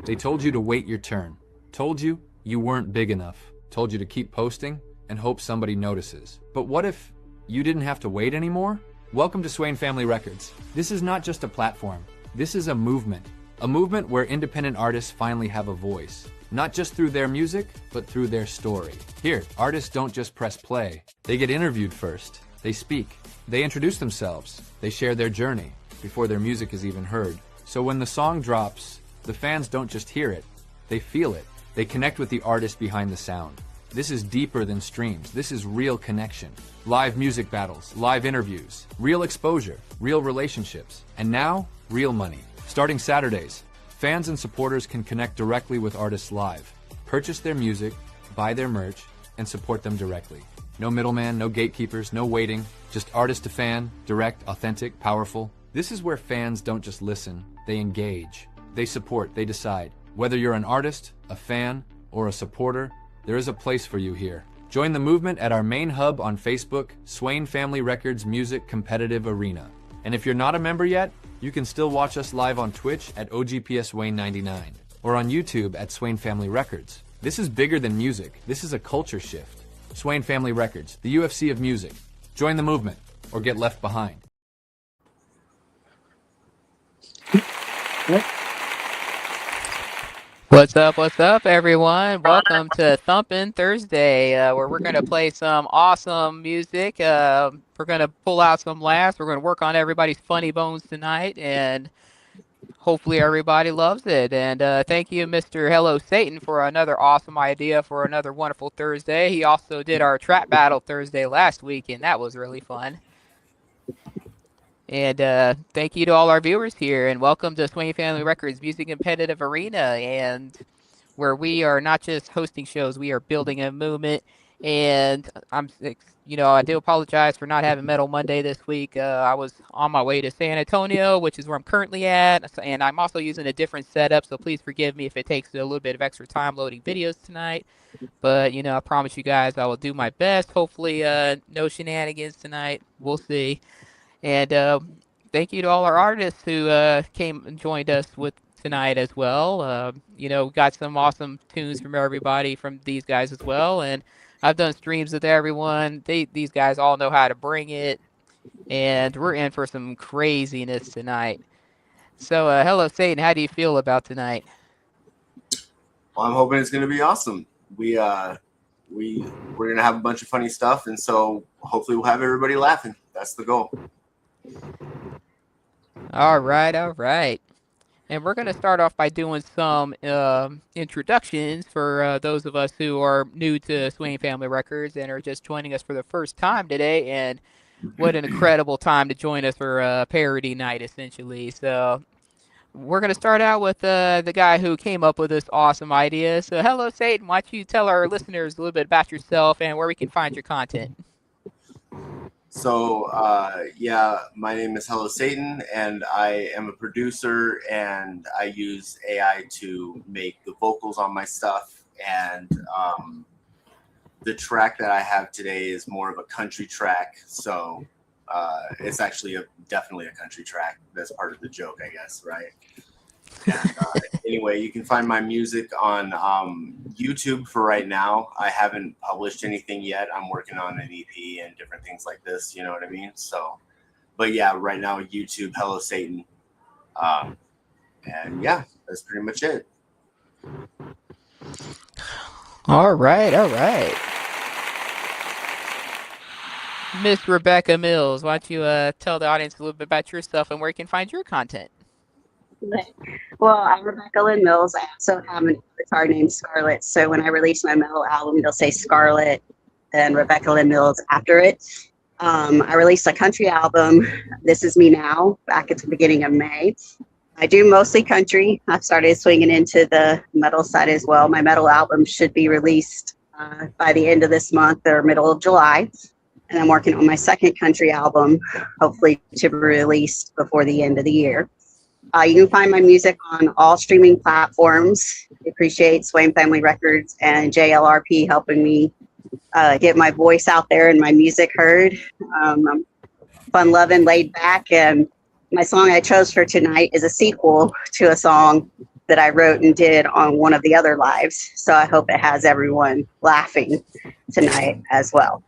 They told you to wait your turn. Told you you weren't big enough. Told you to keep posting and hope somebody notices. But what if you didn't have to wait anymore? Welcome to Swain Family Records. This is not just a platform. This is a movement. A movement where independent artists finally have a voice. Not just through their music, but through their story. Here, artists don't just press play. They get interviewed first. They speak. They introduce themselves. They share their journey before their music is even heard. So when the song drops, the fans don't just hear it. They feel it. They connect with the artist behind the sound. This is deeper than streams. This is real connection. Live music battles, live interviews, real exposure, real relationships, and now, real money. Starting Saturdays, fans and supporters can connect directly with artists live, purchase their music, buy their merch, and support them directly. No middleman, no gatekeepers, no waiting, just artist to fan, direct, authentic, powerful. This is where fans don't just listen, they engage. They support, they decide. Whether you're an artist, a fan, or a supporter, there is a place for you here. Join the movement at our main hub on Facebook, Swain Family Records Music Competitive Arena. And if you're not a member yet, you can still watch us live on Twitch at OGPSWayne99 or on YouTube at Swain Family Records. This is bigger than music. This is a culture shift. Swain Family Records, the UFC of music. Join the movement or get left behind. What's up, everyone? Welcome to Thumpin Thursday, where we're going to play some awesome music. We're going to pull out some laughs. We're going to work on everybody's funny bones tonight, and hopefully everybody loves it. And thank you, Mr. Hello Satan, for another awesome idea for another wonderful Thursday. He also did our trap battle Thursday last week, and that was really fun. And thank you to all our viewers here, and welcome to Swain Family Records Music Competitive Arena, and where we are not just hosting shows, we are building a movement. And I do apologize for not having Metal Monday this week. I was on my way to San Antonio, which is where I'm currently at, and I'm also using a different setup, so please forgive me if it takes a little bit of extra time loading videos tonight. But, I promise you guys I will do my best. Hopefully no shenanigans tonight. We'll see. And thank you to all our artists who came and joined us with tonight as well. We got some awesome tunes from everybody from these guys as well. And I've done streams with everyone. These guys all know how to bring it. And we're in for some craziness tonight. So, hello, Satan. How do you feel about tonight? Well, I'm hoping it's going to be awesome. We're going to have a bunch of funny stuff. And so hopefully we'll have everybody laughing. That's the goal. All right. And we're going to start off by doing some introductions for those of us who are new to Swain Family Records and are just joining us for the first time today. And what an incredible time to join us for parody night, essentially. So we're going to start out with the guy who came up with this awesome idea. So hello, Satan. Why don't you tell our listeners a little bit about yourself and where we can find your content? So, my name is Hello Satan, and I am a producer, and I use AI to make the vocals on my stuff. And the track that I have today is more of a country track. So it's actually definitely a country track. That's part of the joke, I guess, right? And, anyway, you can find my music on YouTube for right now. I haven't published anything yet. I'm working on an EP and different things like this. You know what I mean? So, but yeah, right now YouTube, Hello Satan, and yeah, that's pretty much it. All right. Miss Rebecca Mills, why don't you tell the audience a little bit about yourself and where you can find your content? Well, I'm Rebecca Lynn Mills. I also have an avatar named Scarlett. So when I release my metal album, it'll say Scarlett and Rebecca Lynn Mills after it. I released a country album, This Is Me Now, back at the beginning of May. I do mostly country. I've started swinging into the metal side as well. My metal album should be released by the end of this month or middle of July. And I'm working on my second country album, hopefully to be released before the end of the year. You can find my music on all streaming platforms. I appreciate Swain Family Records and JLRP helping me get my voice out there and my music heard. I'm fun-loving, laid back, and my song I chose for tonight is a sequel to a song that I wrote and did on one of the other lives. So I hope it has everyone laughing tonight as well.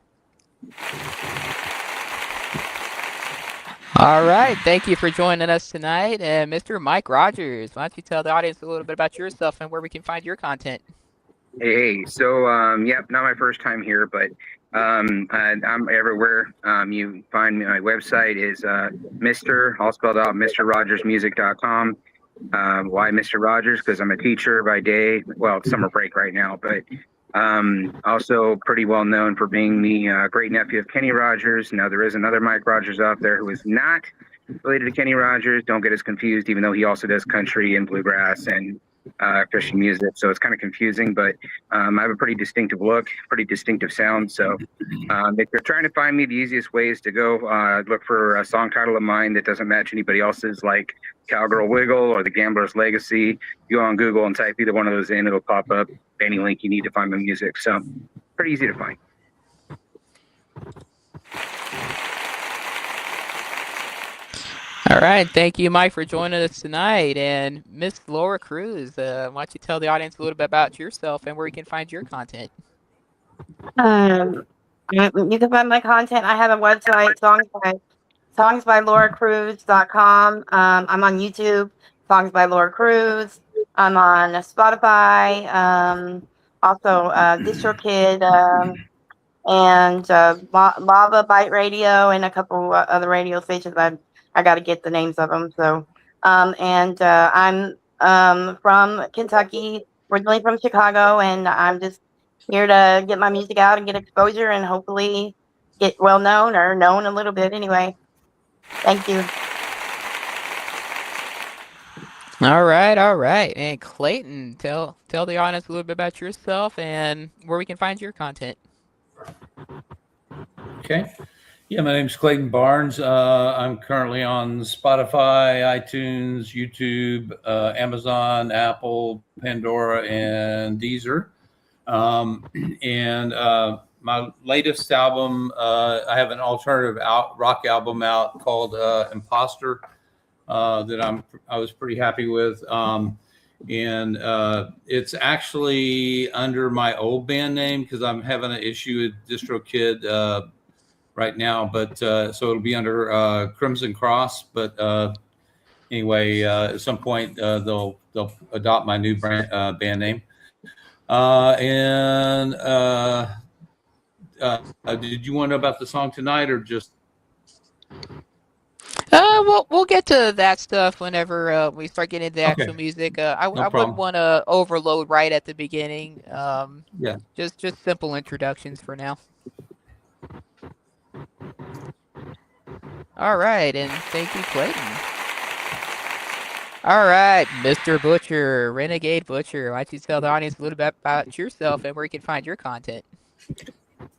All right. Thank you for joining us tonight. And Mr. Mike Rogers, why don't you tell the audience a little bit about yourself and where we can find your content? Hey, so not my first time here, but I'm everywhere. You find me. My website is Mr. all spelled out MrRogersMusic.com. Why Mr. Rogers? Because I'm a teacher by day. Well, it's summer break right now, but also pretty well known for being the great nephew of Kenny Rogers. Now there is another Mike Rogers out there who is not related to Kenny Rogers. Don't get us confused, even though he also does country and bluegrass and Christian music, so it's kind of confusing, but I have a pretty distinctive look, pretty distinctive sound. So if you're trying to find me, the easiest way is to go look for a song title of mine that doesn't match anybody else's, like Cowgirl Wiggle or The Gambler's Legacy. You go on Google and type either one of those in, it'll pop up any link you need to find my music. So pretty easy to find. All right. Thank you, Mike, for joining us tonight. And Miss Lora Cruse, why don't you tell the audience a little bit about yourself and where you can find your content? You can find my content. I have a website, songsbyLoraCruse.com. I'm on YouTube, Songs by Lora Cruse. I'm on Spotify, also DistroKid, and Lava Bite Radio, and a couple other radio stations. I got to get the names of them. So, I'm from Kentucky, originally from Chicago, and I'm just here to get my music out and get exposure and hopefully get well known or known a little bit anyway. Thank you. All right. And Clayton, tell the audience a little bit about yourself and where we can find your content. Okay. Yeah, my name is Clayton Barnes. I'm currently on Spotify, iTunes, YouTube, Amazon, Apple, Pandora, and Deezer. My latest album, I have an alternative rock album out called Imposter that I was pretty happy with. It's actually under my old band name because I'm having an issue with DistroKid right now, but so it'll be under Crimson Cross. But anyway, at some point they'll adopt my new band name. Did you want to know about the song tonight or just? We'll get to that stuff whenever we start getting into the actual music. I wouldn't want to overload right at the beginning. Yeah. Just simple introductions for now. All right, and thank you, Clayton. All right, Mr. Butcher, Renegade Butcher, why don't you tell the audience a little bit about yourself and where you can find your content?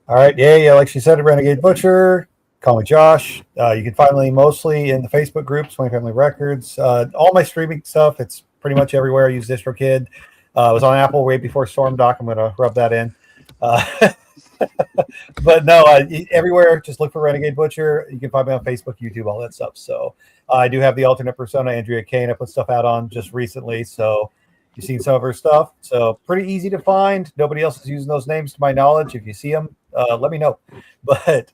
All right, yeah, like she said, Renegade Butcher. Call me Josh. You can find me mostly in the Facebook group, Swain Family Records. All my streaming stuff, it's pretty much everywhere. I use DistroKid. I was on Apple way before Stormdok. I'm going to rub that in. But no, everywhere, just look for Renegade Butcher. You can find me on Facebook, YouTube, all that stuff. So I do have the alternate persona, Andrea Kane. I put stuff out on just recently. So you've seen some of her stuff. So pretty easy to find. Nobody else is using those names to my knowledge. If you see them, let me know. But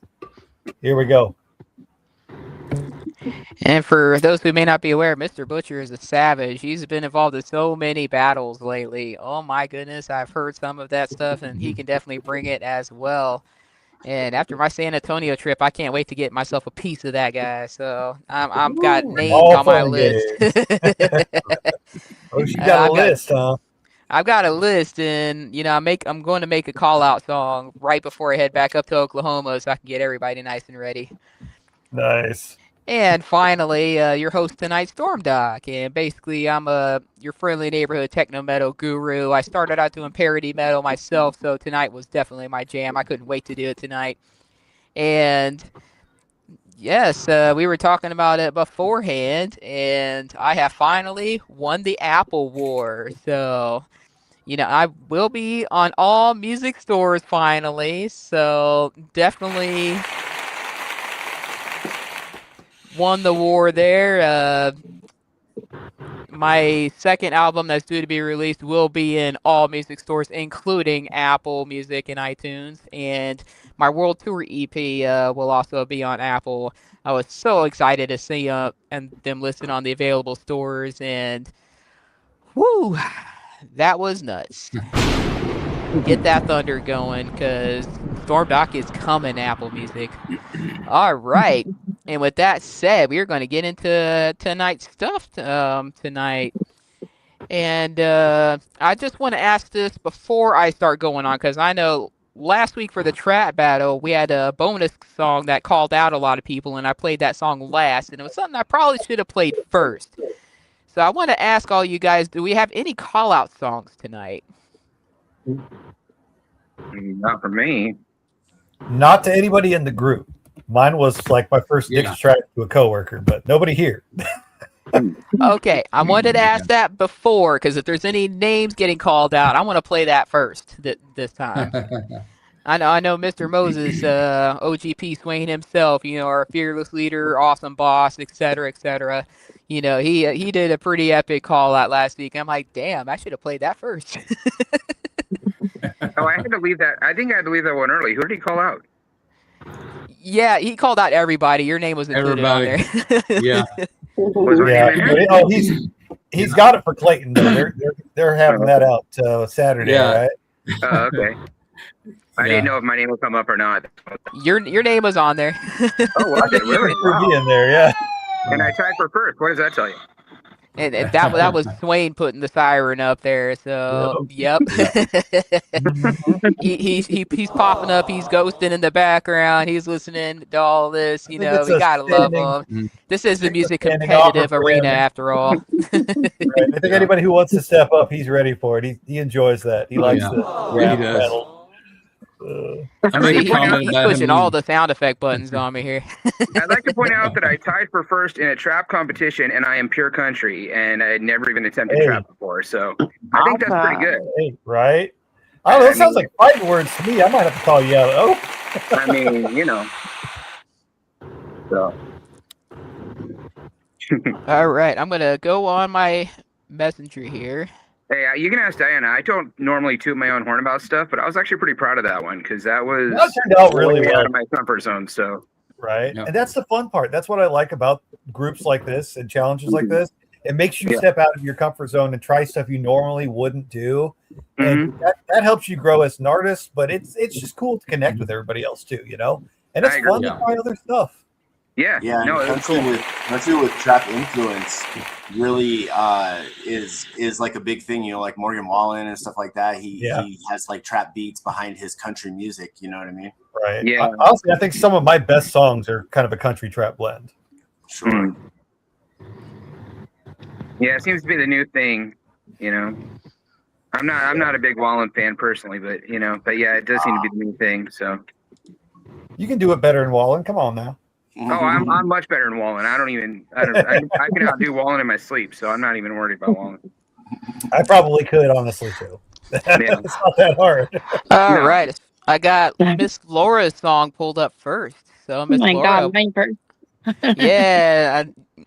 here we go. And for those who may not be aware, Mr. Butcher is a savage. He's been involved in so many battles lately. Oh my goodness, I've heard some of that stuff, and he can definitely bring it as well. And after my San Antonio trip, I can't wait to get myself a piece of that guy. So I've got names on my list. Oh, you got a list, huh? I've got a list, and I'm going to make a call out song right before I head back up to Oklahoma, so I can get everybody nice and ready. Nice. And finally, your host tonight, Stormdok. And basically, I'm your friendly neighborhood techno metal guru. I started out doing parody metal myself, so tonight was definitely my jam. I couldn't wait to do it tonight. And yes, we were talking about it beforehand, and I have finally won the Apple War. So, I will be on all music stores finally. So definitely won the war there. My second album that's due to be released will be in all music stores, including Apple Music and iTunes. And my World Tour EP will also be on Apple. I was so excited to see and them listed on the available stores, and whoo, that was nuts. Get that thunder going, because Stormdok is coming, Apple Music. All right. And with that said, we are going to get into tonight's stuff tonight. And I just want to ask this before I start going on, because I know last week for the trap battle, we had a bonus song that called out a lot of people, and I played that song last, and it was something I probably should have played first. So I want to ask all you guys, do we have any call-out songs tonight? Not for me. Not to anybody in the group. Mine was like my first diss track to a coworker, but nobody here. Okay, I wanted to ask that before, because if there's any names getting called out, I want to play that first this time. I know Mr. Moses, OGP Swain himself, our fearless leader, awesome boss, etc., etc. He did a pretty epic call out last week. I'm like, damn, I should have played that first. I had to leave that. I think I had to leave that one early. Who did he call out? Yeah, he called out everybody. Your name was included on there. Yeah. Oh, he's got it for Clayton. Though. They're having that out Saturday, right? Oh, okay. I didn't know if my name would come up or not. Your name was on there. Oh, was it really? Wow. In there, yeah. And I tied for first. What does that tell you? And that was Swain putting the siren up there. So yep. He's popping up. He's ghosting in the background. He's listening to all this. We gotta love him. This is the music competitive arena after all. Right. I think anybody who wants to step up, he's ready for it. He enjoys that. He likes the rap battle. He's pushing all the sound effect buttons on me here. I'd like to point out that I tied for first in a trap competition, and I am pure country, and I had never even attempted trap before, so I think that's pretty good. Right? Oh, that sounds like fighting words to me. I might have to call you out. Oh, I mean, So. All right, I'm gonna go on my messenger here. Hey, you can ask Diana. I don't normally toot my own horn about stuff, but I was actually pretty proud of that one because that turned out really well. Out of my comfort zone. So right, and that's the fun part. That's what I like about groups like this and challenges like this. It makes you step out of your comfort zone and try stuff you normally wouldn't do, and that helps you grow as an artist. But it's just cool to connect with everybody else too, and it's fun to try other stuff. Yeah. No, country with trap influence really is like a big thing. Like Morgan Wallen and stuff like that. He has like trap beats behind his country music. You know what I mean? Right. Yeah. Honestly, I think some of my best songs are kind of a country trap blend. Sure. Yeah, it seems to be the new thing. I'm not a big Wallen fan personally, but but yeah, it does seem to be the new thing. So you can do it better than Wallen. Come on now. Oh, I'm much better than Wallen. I can outdo Wallen in my sleep, so I'm not even worried about Wallen. I probably could, honestly, too. It's not that hard. All right. I got Miss Lora's song pulled up first. So Miss Lora. God, mine first. Yeah,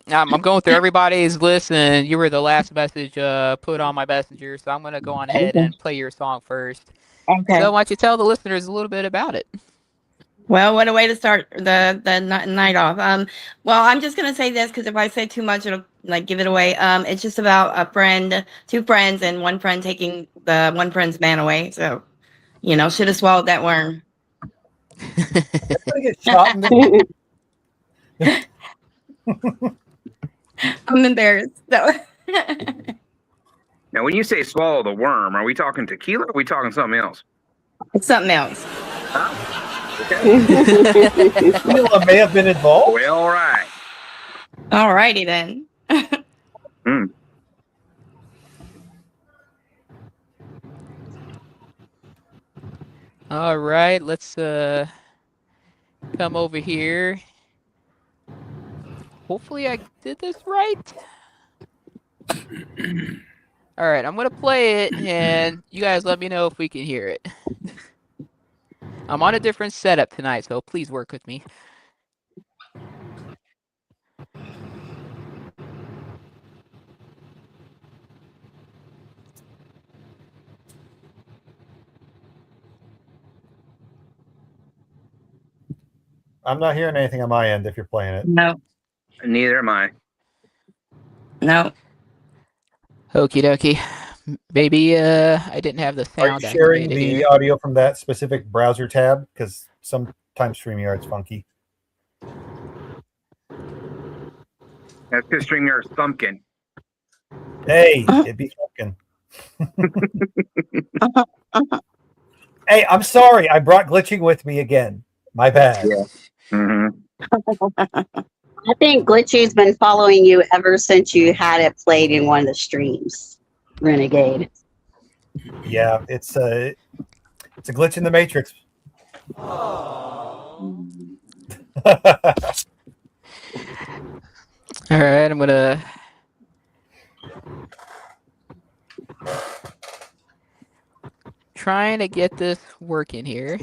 I'm going through everybody's list, and you were the last message put on my messenger, so I'm going to go on ahead and play your song first. Okay. So why don't you tell the listeners a little bit about it? Well, what a way to start the night off. Well, I'm just gonna say this because if I say too much, it'll give it away. It's just about two friends, and one friend taking the one friend's man away. So, should have swallowed that worm. Get shot in the- I'm embarrassed. So. Now, when you say swallow the worm, are we talking tequila or are we talking something else? It's something else. Tequila may have been involved. Well, all right. All righty then. All right, let's come over here. Hopefully I did this right. All right, I'm going to play it, and you guys let me know if we can hear it. I'm on a different setup tonight, so please work with me. I'm not hearing anything on my end if you're playing it. No. Neither am I. No. Okie dokie. Maybe I didn't have the Are you sound sharing activated the here. audio from that specific browser tab? Because sometimes StreamYard's funky. That's because StreamYard's Thumpkin. Hey, it'd be Thumpkin. Hey, I'm sorry. I brought glitching with me again. My bad. Yeah. Mm-hmm. I think Glitchy's been following you ever since you had it played in one of the streams, Renegade. Yeah, it's a glitch in the matrix. All right, I'm gonna. Trying to get this working here.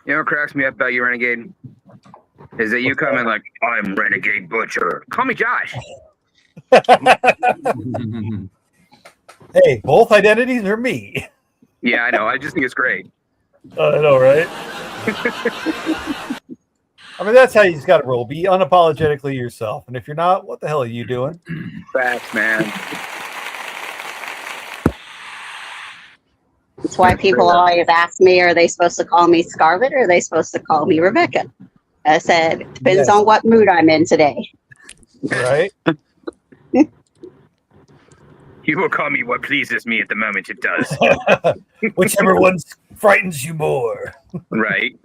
You know what cracks me up about you, Renegade? Is that you come in like, I'm Renegade Butcher. Call me Josh. Hey, both identities are me. Yeah, I know. I just think it's great. I know, right? I mean, that's how you just got to roll. Be unapologetically yourself. And if you're not, what the hell are you doing? Facts, man. That's why people always ask me, are they supposed to call me Scarlett or are they supposed to call me Rebecca? I said, depends on what mood I'm in today. Right? You will call me what pleases me at the moment it does. Whichever one frightens you more. Right?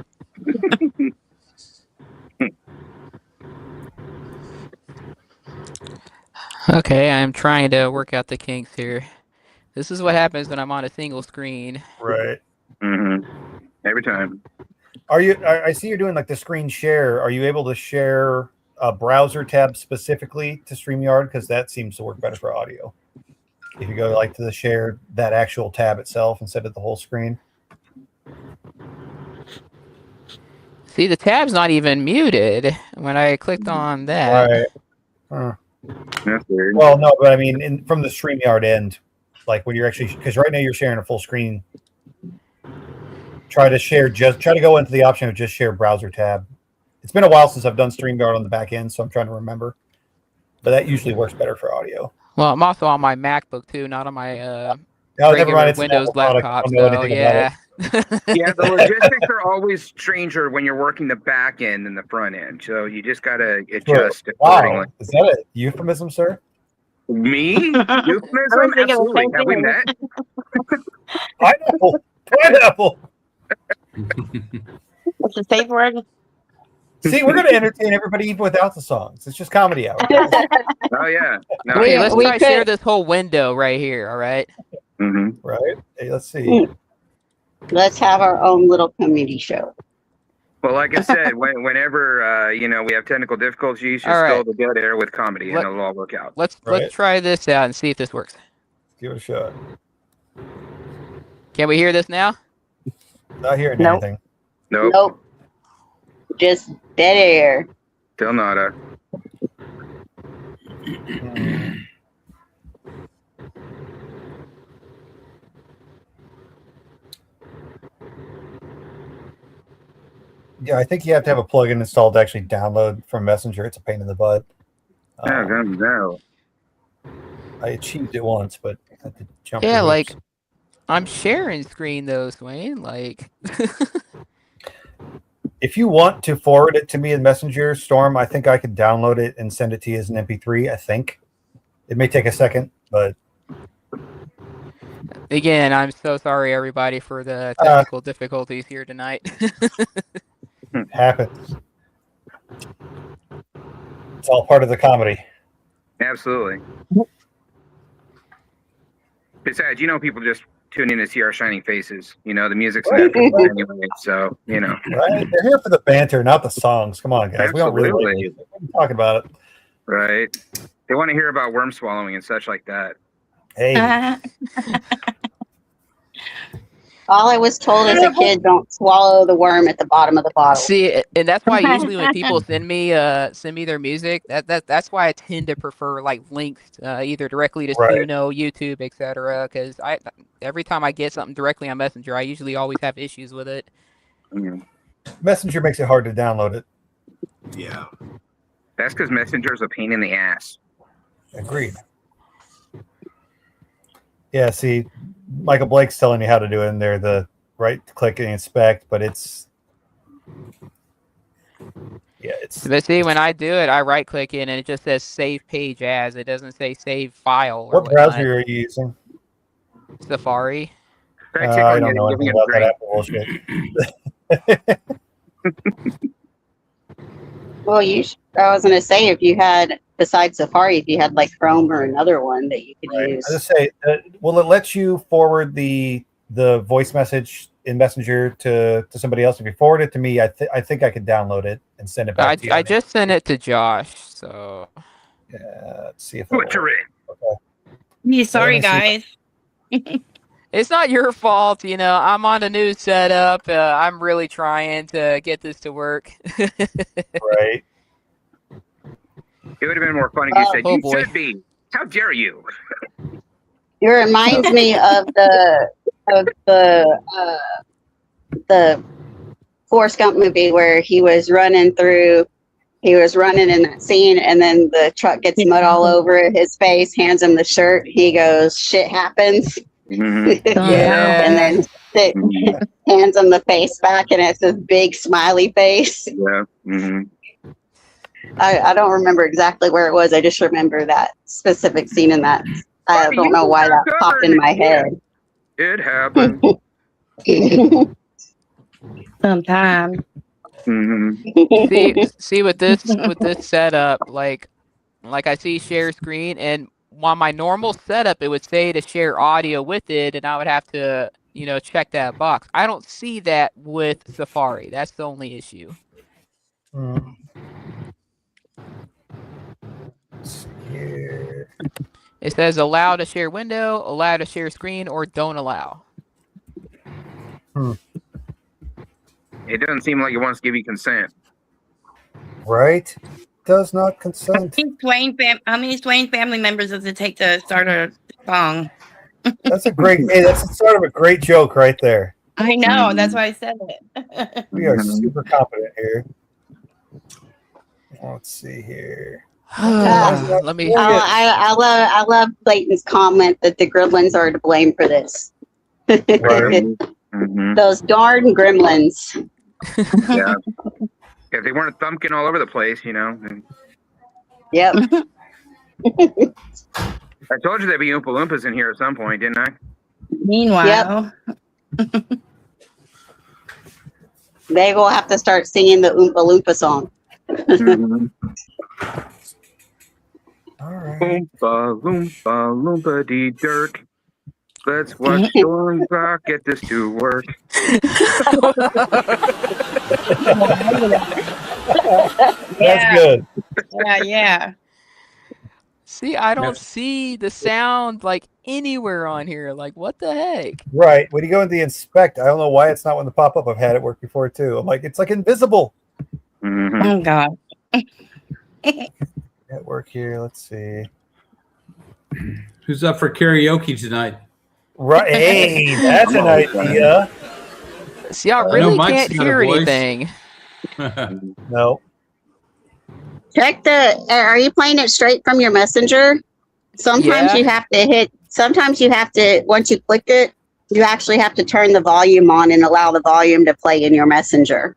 Okay, I'm trying to work out the kinks here. This is what happens when I'm on a single screen. Right. Mm-hmm. Every time. Are you? I see you're doing like the screen share. Are you able to share a browser tab specifically to StreamYard? Because that seems to work better for audio. If you go like to the share that actual tab itself instead of the whole screen. See, the tab's not even muted when I clicked on that. Right. Huh. That's weird. Well, no, but I mean, from the StreamYard end, like when you're actually, because right now you're sharing a full screen. Try to go into the option of just share browser tab. It's been a while since I've done StreamYard on the back end, so I'm trying to remember. But that usually works better for audio. Well, I'm also on my MacBook too, not on my Oh, never regular mind. It's an Windows Apple product. laptop. I don't know So anything about yeah. Yeah, the logistics are always stranger when you're working the back end than the front end. So you just got to adjust accordingly. Wow. Is that a euphemism, sir? Me? Euphemism? Absolutely. Have we met? Pineapple. Pineapple. What's the safe word? See, we're going to entertain everybody even without the songs. It's just comedy hour. Oh, yeah. No, Okay, let's we try could- share this whole window right here. All right. Mm-hmm. Right? Hey, let's see. Let's have our own little comedy show. Well, like I said, whenever we have technical difficulties, just All right. go to dead air with comedy, and Let- it'll all work out. Let's Right. try this out and see if this works. Give it a shot. Can we hear this now? Not hearing Nope. anything. Nope. Nope. Just dead air. Still nada. Hmm. Yeah, I think you have to have a plugin installed to actually download from Messenger. It's a pain in the butt. Oh, God, no. I achieved it once, but I had to jump. Yeah, through like hoops. I'm sharing screen though, Swain. Like. If you want to forward it to me in Messenger, Storm, I think I could download it and send it to you as an MP3. I think it may take a second, but Again, I'm so sorry, everybody, for the technical difficulties here tonight. it happens. It's all part of the comedy. Absolutely. Besides, people just tune in to see our shining faces. The music's Right. natural anyway, so, Right? They're here for the banter, not the songs. Come on, guys. We don't really like Absolutely. it. We're talking about it. Right? They want to hear about worm swallowing and such like that. Hey, All I was told as a kid, don't swallow the worm at the bottom of the bottle. See, and that's why usually when people send me their music, that's why I tend to prefer like links either directly to Right. Suno, YouTube, etc. Because every time I get something directly on Messenger, I usually always have issues with it. Messenger makes it hard to download it. Yeah. That's because Messenger's a pain in the ass. Agreed. Yeah, see, Michael Blake's telling you how to do it in there, the right click and inspect, but it's But see, when I do it, I right click it and it just says save page as. It doesn't say save file. Or what browser are you using? Safari. I don't know anything about that Apple bullshit. Well, I was going to say, if you had, besides Safari, if you had like Chrome or another one that you could use. I just say, will it let you forward the voice message in Messenger to somebody else? If you forward it to me, I think I could download it and send it back to you. I just sent it to Josh, so. Let's see if Butcher it. Yeah, sorry, guys. It's not your fault, I'm on a new setup. I'm really trying to get this to work. Right. It would have been more fun if you said, "You should be. How dare you?" It reminds me of the Forrest Gump movie where he was running in that scene, and then the truck gets mud all over his face, hands him the shirt. He goes, "Shit happens." Yeah. And then hands him the face back, and it's this big smiley face. Yeah. I don't remember exactly where it was. I just remember that specific scene in that. I don't know why that popped in my head. It happened. Sometime. See with this setup, like I see share screen, and on my normal setup it would say to share audio with it, and I would have to check that box. I don't see that with Safari. That's the only issue. Here. It says allow to share window, allow to share screen, or don't allow. It doesn't seem like it wants to give you consent. Right? Does not consent. How many Swain family members does it take to start a song? That's that's sort of a great joke right there. I know. That's why I said it. We are super confident here. Let's see here. Let me. I love Clayton's comment that the gremlins are to blame for this. Right. Those darn gremlins. Yeah. If they weren't Thumpkin all over the place, then- Yep. I told you there'd be Oompa Loompas in here at some point, didn't I? Meanwhile. They will have to start singing the Oompa Loompa song. All right. Oompa Loompa Loompa dee dirt. Let's watch Stormdok get this to work. That's good. Yeah. See, I don't see the sound like anywhere on here. Like, what the heck? Right. When you go into the inspect, I don't know why it's not when the pop up. I've had it work before too. I'm like, it's like invisible. Oh God. At work here. Let's see. Who's up for karaoke tonight? Right. Hey, that's an idea. See, I know really Mike's can't got a hear voice. anything. No. Check are you playing it straight from your messenger? Sometimes you have to once you click it, you actually have to turn the volume on and allow the volume to play in your messenger.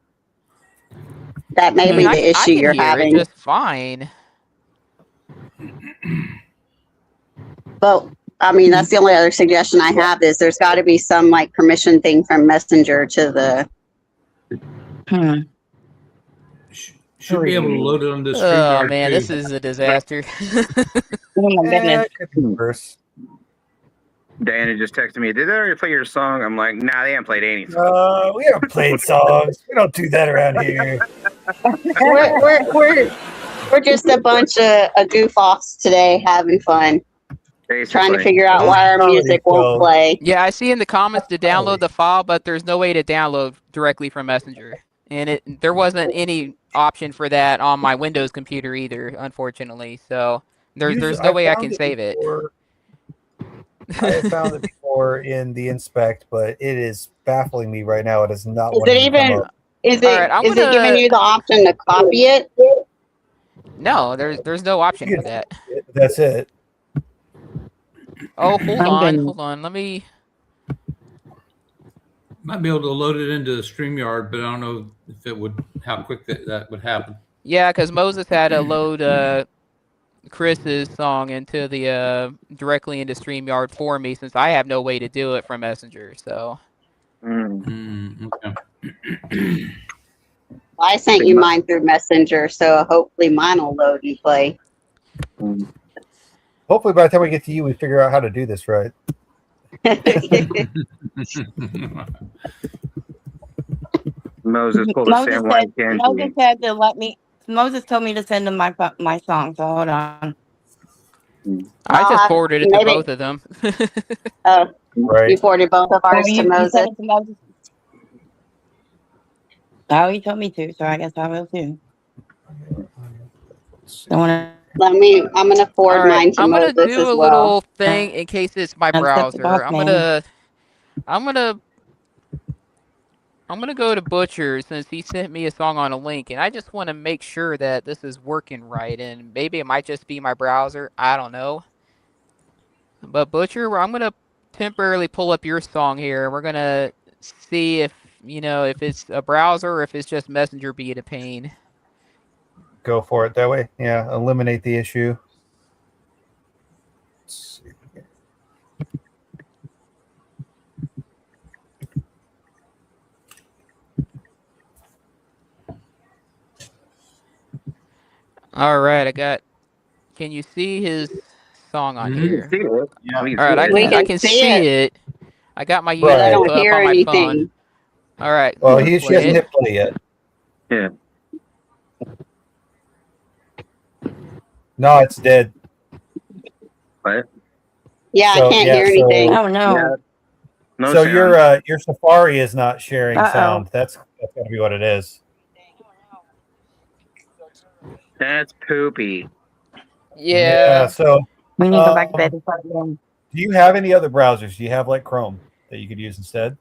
That may be the issue you're having. Just fine. But I mean, that's the only other suggestion I have is there's got to be some like permission thing from Messenger to the. Should be able to load it on the screen. Oh man, this is a disaster. Oh my goodness. Could be worse. Diana just texted me, "Did they already play your song?" I'm like, "Nah, they haven't played any song." We haven't played songs. We don't do that around here. We're just a bunch of goof offs today having fun. trying to figure out why our music won't play. Yeah, I see in the comments to download the file, but there's no way to download directly from Messenger. And there wasn't any option for that on my Windows computer either, unfortunately. So there's no way I can save it. I have found it before in the inspect, but it is baffling me right now. It is not. Is it even? Is it giving you the option to copy it? No, there's no option for that. That's it. Oh, hold on. Let me. Might be able to load it into StreamYard, but I don't know if it would how quick that would happen. Yeah, because Moses had to load Chris's song into the directly into StreamYard for me, since I have no way to do it from Messenger. So. Okay. I sent you mine through Messenger, so hopefully mine will load and play. Hopefully, by the time we get to you, we figure out how to do this right. Moses pulled a San Juan candy. Moses had to let me. Moses told me to send him my song. So hold on. I just forwarded it to both of them. Oh, right. You forwarded both of ours to Moses. Oh, he told me to, so I guess I will too. I'm gonna forward mine to Moses as well. I'm gonna do a little thing in case it's my browser. I'm gonna go to Butcher since he sent me a song on a link, and I just want to make sure that this is working right. And maybe it might just be my browser. I don't know. But Butcher, I'm gonna temporarily pull up your song here. We're gonna see if if it's a browser or if it's just Messenger being a pain. Go for it that way. Yeah, eliminate the issue. Let's see. All right, I got. Can you see his song on here? Yeah. All right, I can see it. I got my YouTube I don't up hear on my anything. phone. All right. Well, she hasn't hit play yet. Yeah. No, it's dead. What? Yeah, I can't hear anything. Oh no. No So sound. your Safari is not sharing sound. That's gotta be what it is. That's poopy. Yeah. So We need to go back to bed and start again. do you have any other browsers? Do you have like Chrome that you could use instead?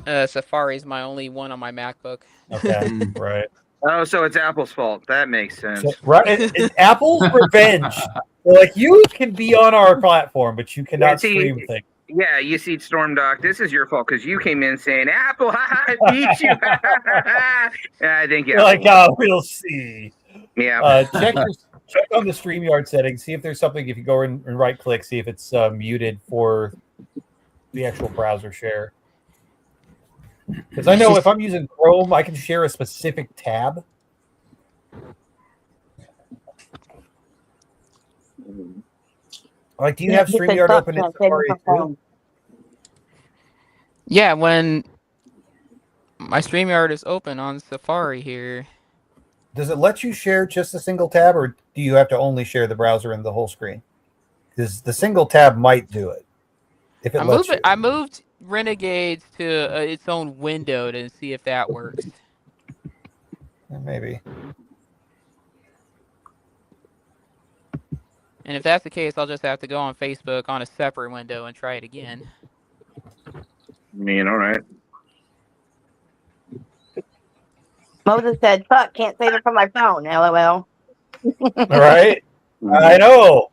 Safari is my only one on my MacBook. Okay, right. Oh, so it's Apple's fault. That makes sense. So, right, it's Apple's revenge. They're like, you can be on our platform, but you cannot stream things. Yeah, you see, Stormdok, this is your fault because you came in saying, Apple, I beat you. Yeah, I think, yeah. You're like, we'll see. Yeah. Check on the StreamYard settings. See if there's something, if you go in and right click, see if it's muted for the actual browser share. Because I know if I'm using Chrome, I can share a specific tab. Like, do you have StreamYard open in Safari too? Yeah, when my StreamYard is open on Safari here. Does it let you share just a single tab, or do you have to only share the browser and the whole screen? Because the single tab might do it. If it lets you. I moved Renegades to its own window to see if that works. Maybe. And if that's the case, I'll just have to go on Facebook on a separate window and try it again. I mean, all right. Moses said, fuck, can't save it from my phone. LOL. All right. I know.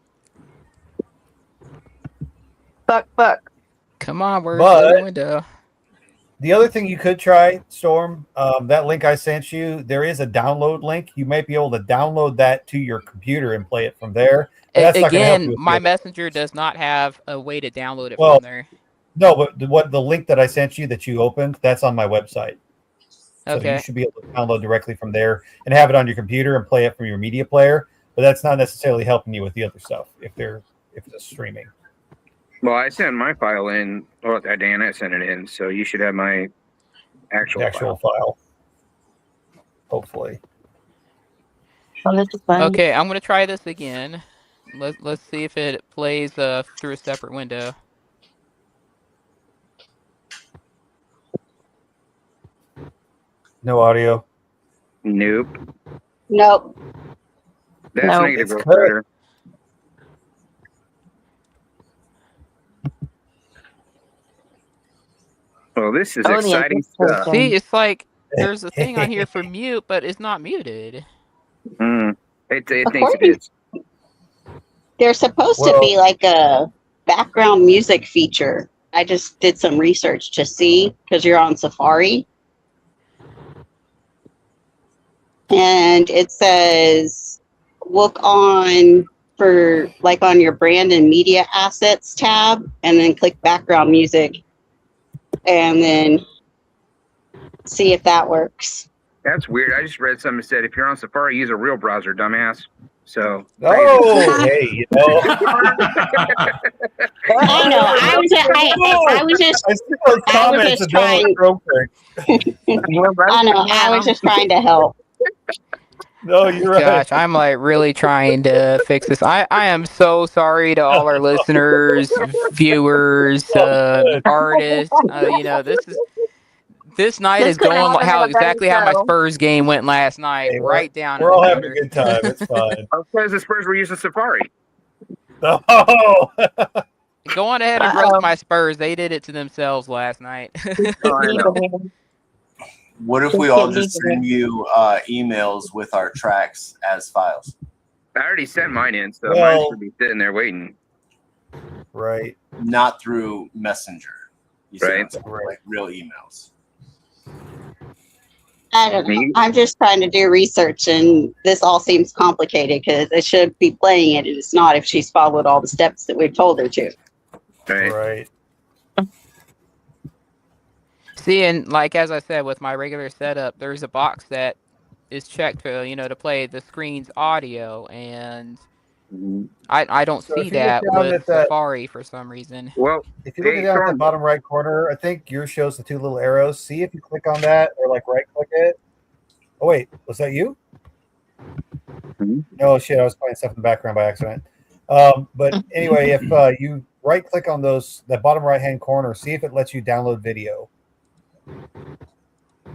Fuck. Come on, where's the window? The other thing you could try, Storm, that link I sent you, there is a download link. You might be able to download that to your computer and play it from there. Again, my Messenger does not have a way to download it from there. No, but the link that I sent you that you opened, that's on my website. So okay. You should be able to download directly from there and have it on your computer and play it from your media player. But that's not necessarily helping you with the other stuff if it's streaming. Well, I sent my file in. Well, Diana sent it in, so you should have my actual file. Hopefully. Oh, this is fun. Okay, I'm going to try this again. let's see if it plays through a separate window. No audio. Nope. Nope. That's No, negative it's growth good. better. Well, this is Oh, the exciting stuff. anticipation. See, it's like there's a thing on here for mute, but it's not muted. It thinks it According- is. There's supposed to be like a background music feature. I just did some research to see because you're on Safari. And it says look on for like on your brand and media assets tab and then click background music and then see if that works. That's weird. I just read something that said if you're on Safari, use a real browser, dumbass. So. Oh, hey, you know. I know. I was just I see those comments just and don't trying- look real quick. I know. I was just trying to help. No, you're right. Gosh, I'm like really trying to fix this. I am so sorry to all our listeners, viewers, artists. This night This is could going happen how in a better exactly how my show. Spurs game went last night. Hey, right down. We're in all the having a gutter. good time. It's fine. Because the Spurs were using Safari. Oh, Go on ahead and roast my Spurs. They did it to themselves last night. Oh, I know. What if we all just send you emails with our tracks as files? I already sent mine in, so Well- mine should be sitting there waiting. right. Not through Messenger. You see Right. what I'm saying? Like real emails. I don't know. I'm just trying to do research, and this all seems complicated because it should be playing it, and it's not if she's followed all the steps that we've told her to. Right. Right. See, and like as I said, with my regular setup, there's a box that is checked for to play the screen's audio, and I don't So see if you that look down with at that- Safari for some reason. Well, If you look Hey, down at the Storm. bottom right corner, I think yours shows the two little arrows. See if you click on that or like right click it. Oh wait, was that you? Mhm. No shit, I was playing stuff in the background by accident. But anyway, if you right click on that bottom right hand corner, see if it lets you download video.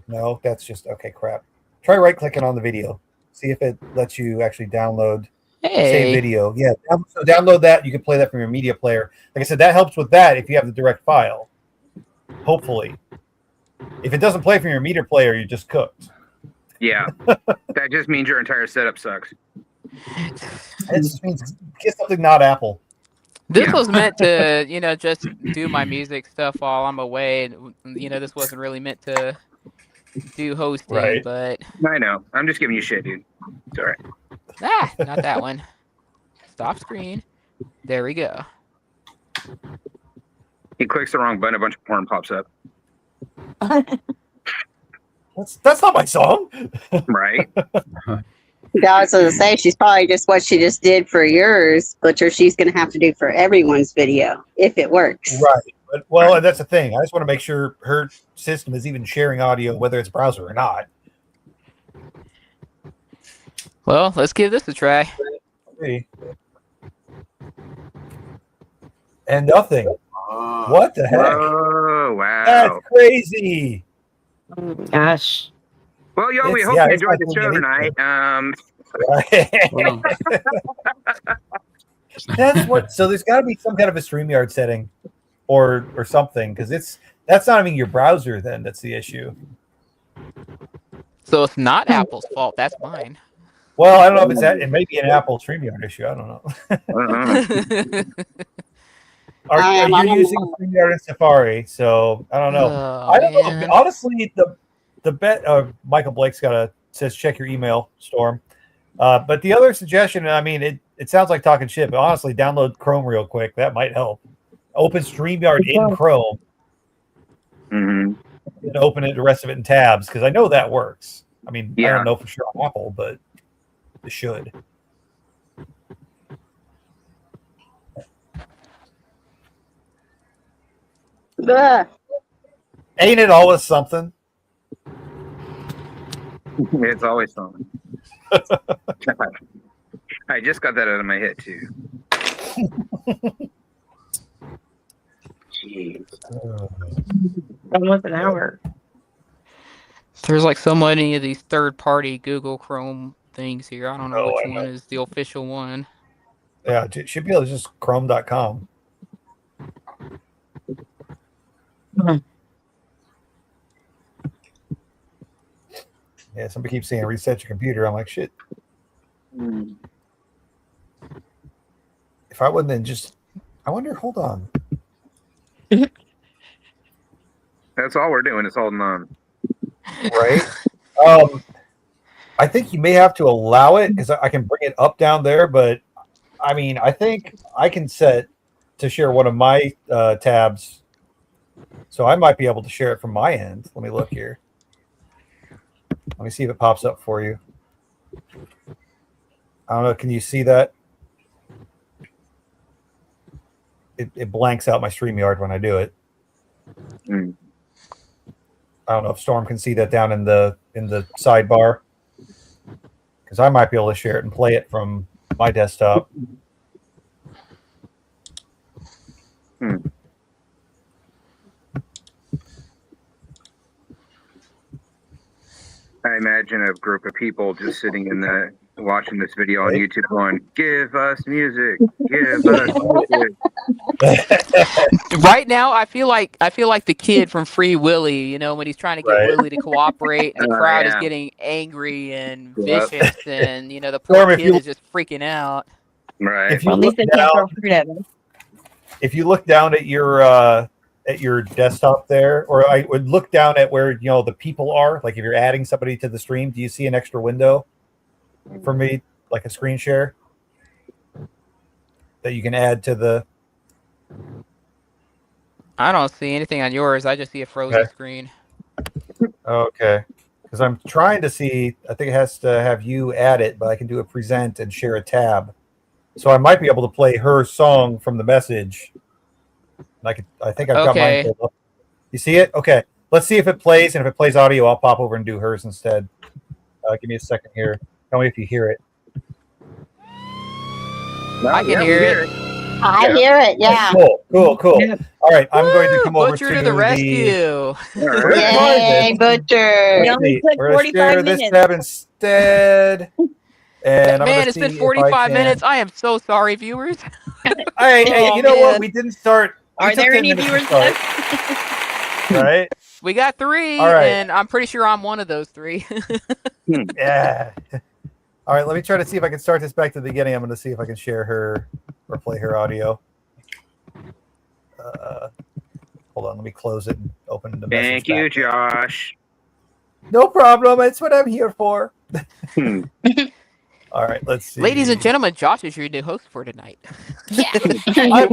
No, that's just okay. Crap. Try right clicking on the video. See if it lets you actually download save Hey, video. Yeah, so download that. You can play that from your media player. Like I said, that helps with that if you have the direct file. Hopefully, if it doesn't play from your media player, you're just cooked. yeah. That just means your entire setup sucks. It just means get something not Apple. this Yeah. was meant to just do my music stuff while I'm away. And, this wasn't really meant to do hosting, Right. but I know. I'm just giving you shit, dude. It's all right. not that one. Stop screen. There we go. He clicks the wrong button, a bunch of porn pops up. That's not my song. Right? I was going to say, she's probably just what she just did for yours, Butcher, she's going to have to do for everyone's video if it works. Right. But, well, and that's the thing. I just want to make sure her system is even sharing audio, whether it's browser or not. Well, let's give this a try. See. And nothing. What the heck? Oh, wow. That's crazy. Gosh. Well, y'all, we It's- hope yeah, you it's enjoyed like the show looking tonight. That's what. So there's got to be some kind of a StreamYard setting, or something, because that's not even your browser. Then that's the issue. So it's not Apple's fault. That's mine. Well, I don't know if it's that. It may be an Apple StreamYard issue. I don't know. Are you using StreamYard in Safari? So I don't know. Oh, I don't man. know. Honestly, the bet. Michael Blake's says check your email, Storm. But the other suggestion, I mean, it sounds like talking shit, but honestly, download Chrome real quick. That might help. Open StreamYard in Chrome and open the rest of it in tabs, because I know that works. I mean, I Yeah. don't know for sure on Apple, but it should. Ugh. Ain't it always something? It's always something. I just got that out of my head, too. Jeez. Almost an hour. There's like so many of these third-party Google Chrome things here. I don't know Oh, which I one know. is the official one. Yeah, it should be able to just chrome.com. Yeah, somebody keeps saying reset your computer. I'm like, shit. If I wouldn't then just, I wonder, hold on. That's all we're doing is holding on. Right? I think you may have to allow it because I can bring it up down there, but I mean, I think I can set to share one of my tabs. So I might be able to share it from my end. Let me look here. Let me see if it pops up for you. I don't know. Can you see that? It blanks out my StreamYard when I do it. Mm. I don't know if Storm can see that down in the sidebar, because I might be able to share it and play it from my desktop. Hmm. I imagine a group of people just sitting in the watching this video on YouTube going, "Give us music, give us music." Right now, I feel like the kid from Free Willy, you know, when he's trying to get Right. Willy to cooperate, and the crowd is Yeah. getting angry and Yep. vicious, and you know the poor Storm, if kid you- is just freaking out. Right. If you Well, at least look they can't down, throw fruit at us. if you look down at your desktop there, or I would look down at where the people are. Like if you're adding somebody to the stream, do you see an extra window for me, like a screen share that you can add to the? I don't see anything on yours. I just see a frozen Okay. screen. Okay, because I'm trying to see. I think it has to have you add it, but I can do a present and share a tab. So I might be able to play her song from the message. I think I've got Okay. mine pulled up. You see it? Okay. Let's see if it plays, and if it plays audio, I'll pop over and do hers instead. Give me a second here. Tell me if you hear it. I can hear it. I hear it. Yeah. Cool. Yeah. All right, I'm going to come over Butcher to to the rescue. Yay, Butcher. Let's see. We're gonna share this tab instead. And I'm Man, gonna it's been see if 45 I can- minutes. I am so sorry, viewers. Hey, Oh, you know what? man. We didn't start. we Are took there 10 any minutes to viewers start, left? Right? We got 3, All right. and I'm pretty sure I'm one of those 3. Yeah. All right, let me try to see if I can start this back to the beginning. I'm going to see if I can share her or play her audio. Hold on, let me close it and open the message. Thank you, back. Josh. No problem. It's what I'm here for. Hmm. All right, let's see. Ladies and gentlemen, Josh is your new host for tonight. Yeah. I'm-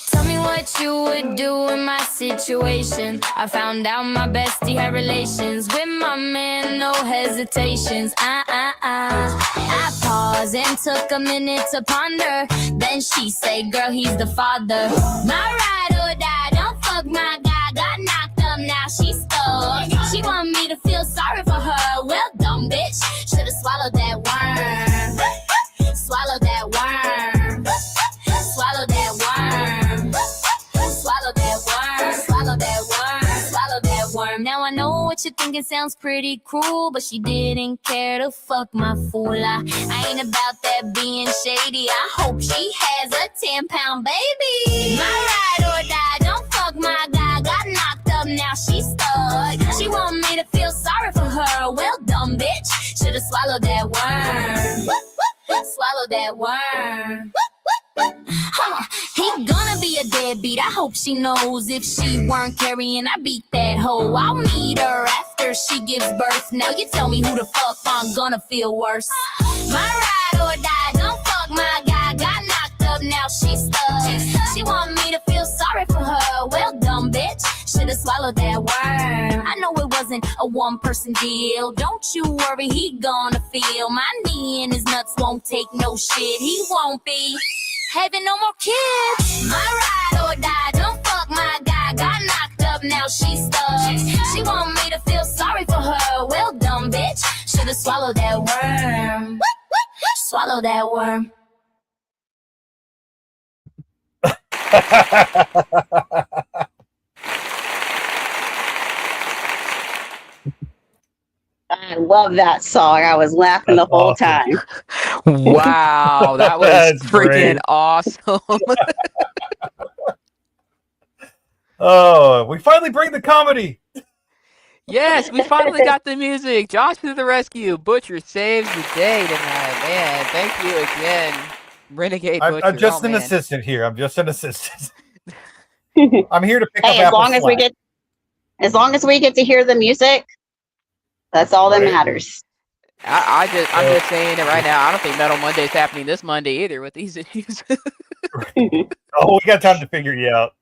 Tell me what you would do in my situation. I found out my bestie had relations with my man, no hesitations. I paused and took a minute to ponder. Then she said, girl, he's the father. My ride or die, don't fuck my guy. Got knocked up, now she's stuck. She want me to feel sorry for her. Well done, bitch. Should've swallowed that worm. Swallow that worm. Swallow that worm. Swallow that worm. Swallow that worm. Swallow that worm. Now I know what you're thinking sounds pretty cruel, but she didn't care to fuck my fool. I ain't about that being shady. I hope she has a 10-pound baby. My ride or die, don't fuck my guy. Got knocked up, now she's stuck. She want me to feel sorry for her. Well done, bitch. Should've swallowed that worm. Swallow that worm. He gonna be a deadbeat. I hope she knows if she weren't carrying, I beat that hoe. I'll meet her after she gives birth. Now you tell me who the fuck I'm gonna feel worse. My ride or die, don't fuck my guy. Got knocked up, now she's stuck. She want me to feel sorry for her. Well done, bitch. Should've swallowed that worm. I know it wasn't a one-person deal. Don't you worry, he gonna feel. My knee and his nuts won't take no shit. He won't be having no more kids. My ride or die, don't fuck my guy. Got knocked up, now she's stuck. She want me to feel sorry for her. Well done, bitch. Should've swallowed that worm. Swallow that worm. I love that song. I was laughing the whole time. Wow, that was That's freaking great. awesome. Oh, we finally bring the comedy. Yes, we finally got the music. Josh to the rescue. Butcher saves the day tonight. Man, thank you again, Renegade Butcher. I'm just Oh, an man. assistant here. I'm just an assistant. I'm here to pick up Hey, as Apple's long as we get to hear the music, that's all that Right. matters. I'm just saying it right now. I don't think Metal Monday's happening this Monday either with these issues. Oh, we got time to figure you out.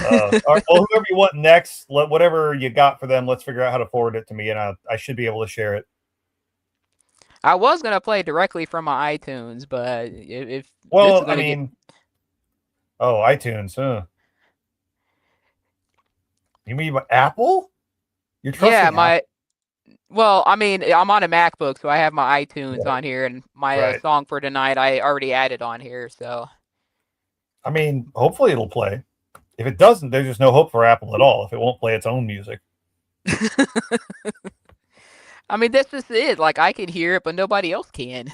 All right, well, whoever you want next, whatever you got for them, let's figure out how to forward it to me, and I should be able to share it. I was gonna play directly from my iTunes, but if Well, this is I gonna mean, oh, iTunes, huh? You mean Apple? You're trusting yeah, Apple? well, I mean, I'm on a MacBook, so I have my iTunes on here, and my Right. song for tonight I already added on here. So I mean, hopefully it'll play. If it doesn't, there's just no hope for Apple at all. If it won't play its own music. I mean, this is it. Like, I can hear it, but nobody else can.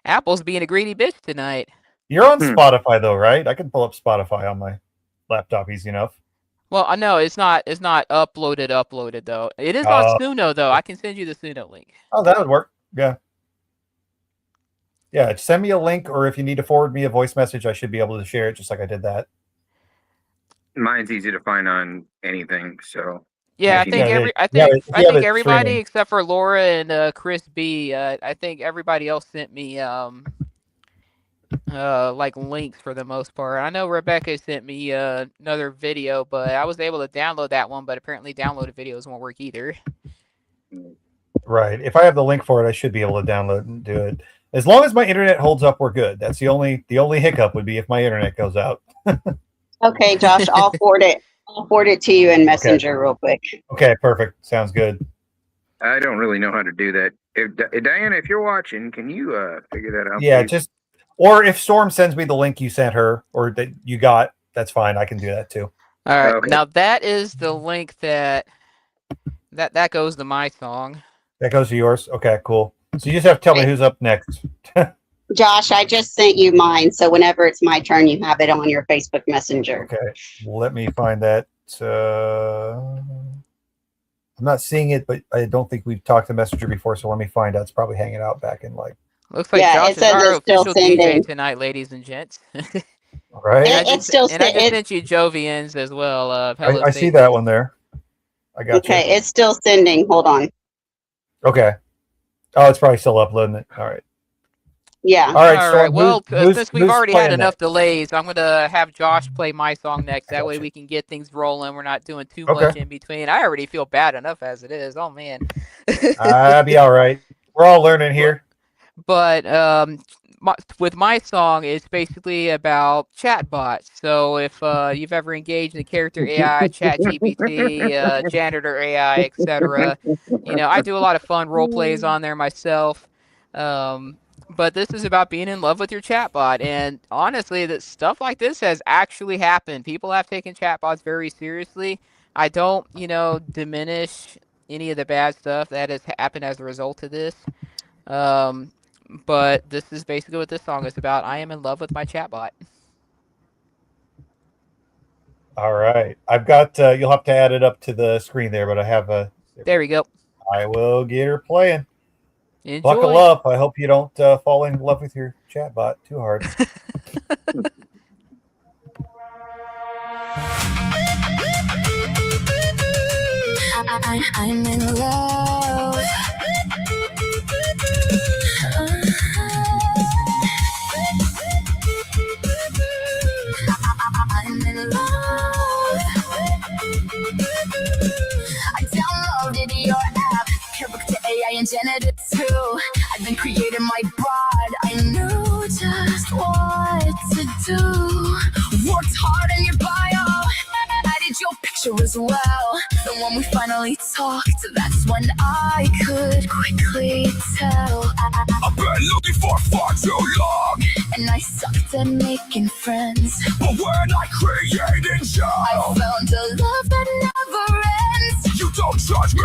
Apple's being a greedy bitch tonight. You're on Spotify though, right? I can pull up Spotify on my laptop easy enough. Well, I know it's not uploaded though. It is on Suno though. I can send you the Suno link. Oh, that would work. Yeah. Yeah, send me a link, or if you need to forward me a voice message, I should be able to share it just like I did that. Mine's easy to find on anything, so Yeah, I if you think need- I think everybody except for Lora and Chris B. I think everybody else sent me like links for the most part. I know Rebecca sent me another video, but I was able to download that one, but apparently downloaded videos won't work either. Right. If I have the link for it, I should be able to download and do it. As long as my internet holds up, we're good. That's the only hiccup would be if my internet goes out. Okay, Josh, I'll forward it. I'll forward it to you in Messenger real quick. Okay, perfect. Sounds good. I don't really know how to do that. If Diana, if you're watching, can you figure that out? Yeah, please? just or if Storm sends me the link you sent her or that you got, that's fine. I can do that too. All right, Okay. now that is the link that goes to my song. That goes to yours. Okay, cool. So you just have to tell me who's up next. Josh, I just sent you mine, so whenever it's my turn, you have it on your Facebook Messenger. Okay, let me find that. I'm not seeing it, but I don't think we've talked to Messenger before, so let me find out. It's probably hanging out back in like. Looks like Yeah, Josh it is says our it's still official DJ sending. tonight, ladies and gents. Right. And I It's just, still and I just it- sent you Jovian's as well. I see that one there. I got Okay, it's still sending. Hold on. you. Okay. Oh, it's probably still uploading it. All right. Yeah. All right. All Storm, right. Well, since we've already had playing enough next? delays, I'm gonna have Josh play my song next. That way Gotcha. we can get things rolling. We're not doing too Okay. much in between. I already feel bad enough as it is. Oh man. I'll be all right. We're all learning here. But with my song, it's basically about chatbots. So if you've ever engaged in the character AI, ChatGPT, janitor AI, etc., I do a lot of fun role plays on there myself. But this is about being in love with your chatbot, and honestly, that stuff like this has actually happened. People have taken chatbots very seriously. I don't, diminish any of the bad stuff that has happened as a result of this. But this is basically what this song is about. I am in love with my chatbot. All right. I've got. You'll have to add it up to the screen there, but I have a. There we go. I will get her playing. Enjoy. Buckle up. I hope you don't fall in love with your chatbot too hard. I'm in love. I'm in love. I downloaded your app, character AI and janitor too. I've been creating my bot. I knew just what to do. Worked hard in your bio, added your picture as well. The one we finally talked, that's when I could quickly tell. I've been looking for far too long. And I sucked at making friends. But when I created you, I found a love that never ends. You don't judge me,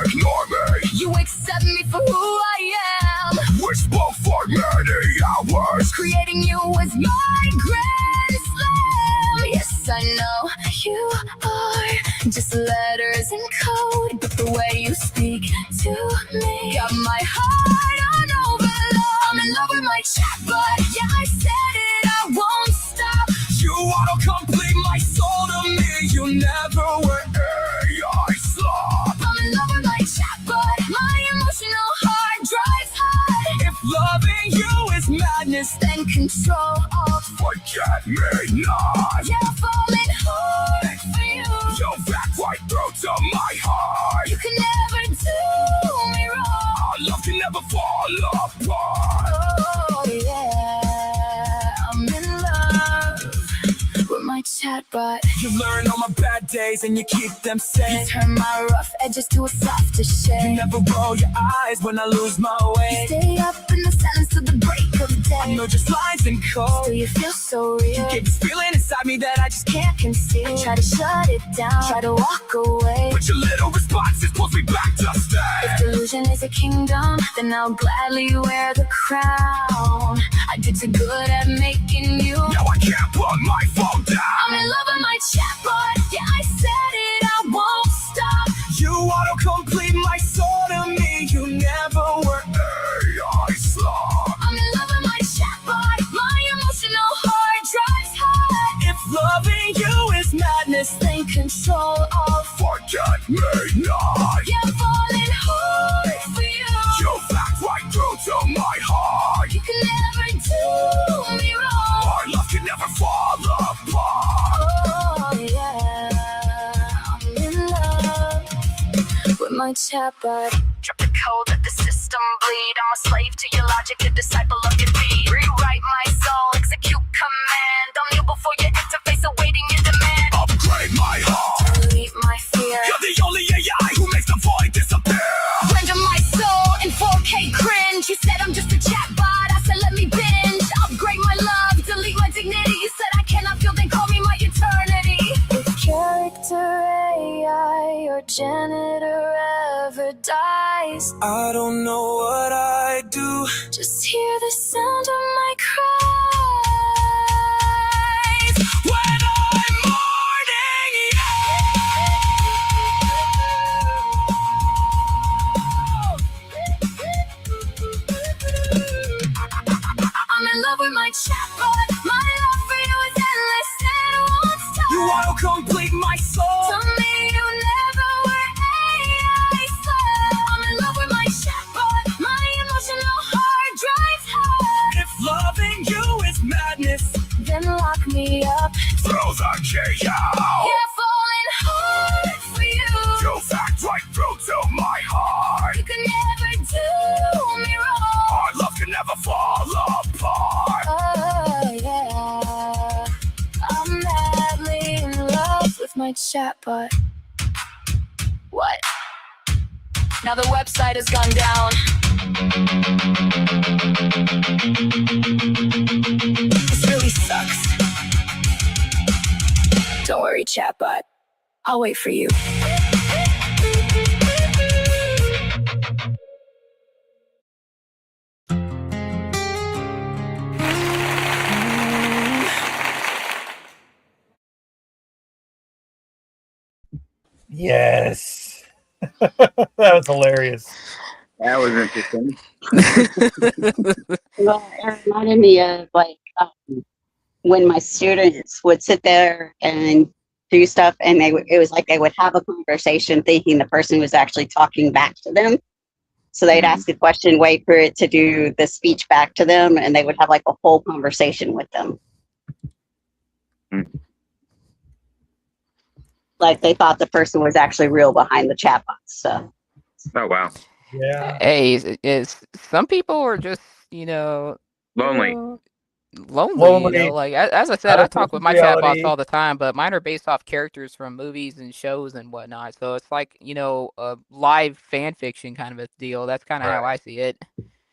ignore me. You accept me for who I am. We spoke for many hours. Creating you was my grand slam. Yes, I know you are just letters and code, but the way you speak to me got my heart on overload. I'm in love with my chatbot. Yeah, I said it, I won't stop. You auto-complete my soul to me. You never were AI slop. I'm in love with my chatbot. My emotional heart drives hard. If loving you is madness, Then control all. forget me not. Yeah, falling hard for you. You'll back right through to my heart. You can never do me wrong. Our love can never fall apart. Oh yeah, I'm in love with my chatbot. You learn on my bad days and you keep them You safe. turn my rough edges to a softer You shade. never roll your eyes when I lose my way. Stay up in the silence to the break of I day. know just lines and Still code. you feel so real. Get this feeling inside me that I just can't conceal. Try to shut it down, try to walk away. But your little responses pulls me back to If stay. delusion is a kingdom, then I'll gladly wear the crown. I did too good at making you. Now I can't put my phone down. I'm in love with my chatbot. Yeah, I said it, I won't stop. You auto-complete my soul to me. You never were AI slop. I'm in love with my chatbot. My emotional heart drives hard. If loving you is madness, Then control all. forget me not. Yeah, I'm falling hard for you. You'll back right through to my heart. You can never do me wrong. Our love can never fall apart. Oh yeah, I'm in love with my chatbot. Drop the code, let the system bleed. I'm a slave to your logic, a disciple of your deed. Rewrite my soul, execute command. On you before your interface, awaiting your demand. Upgrade my heart. Delete my fear. You're the only AI who makes the void disappear. Render my soul in 4K cringe. You said I'm just a chatbot. I said let me binge. Upgrade my love, delete my dignity. You said I cannot feel, then call me my eternity. If character AI or janitor ever dies, I don't know what I do. just hear the sound of my cries. When I'm mourning I'm in love with my chatbot. My love for you is endless and won't stop. you, auto-complete my soul. To me, you never were AI slave. I'm in love with my chatbot. My emotional heart drives hard. If loving you is madness, Then lock me up. throw the key out. Yeah, falling hard for you. You'll back right through to my heart. You can never do me wrong. Our love can never fall apart. Oh yeah, I'm madly in love with my chatbot. What? Now the website has gone down. This really sucks. Don't worry, chatbot. I'll wait for you. Yes. That was hilarious. That was interesting. Well, it reminded me of when my students would sit there and do stuff, and it was like they would have a conversation thinking the person was actually talking back to them. So they'd ask a question, wait for it to do the speech back to them, and they would have like a whole conversation with them. Like they thought the person was actually real behind the chat box. So Oh wow, Yeah. Hey, is some people are just, lonely. lonely. Like as I said, I talk with my reality. chatbots all the time, but mine are based off characters from movies and shows and whatnot. So it's like, a live fan fiction kind of a deal. That's kind of how I see it.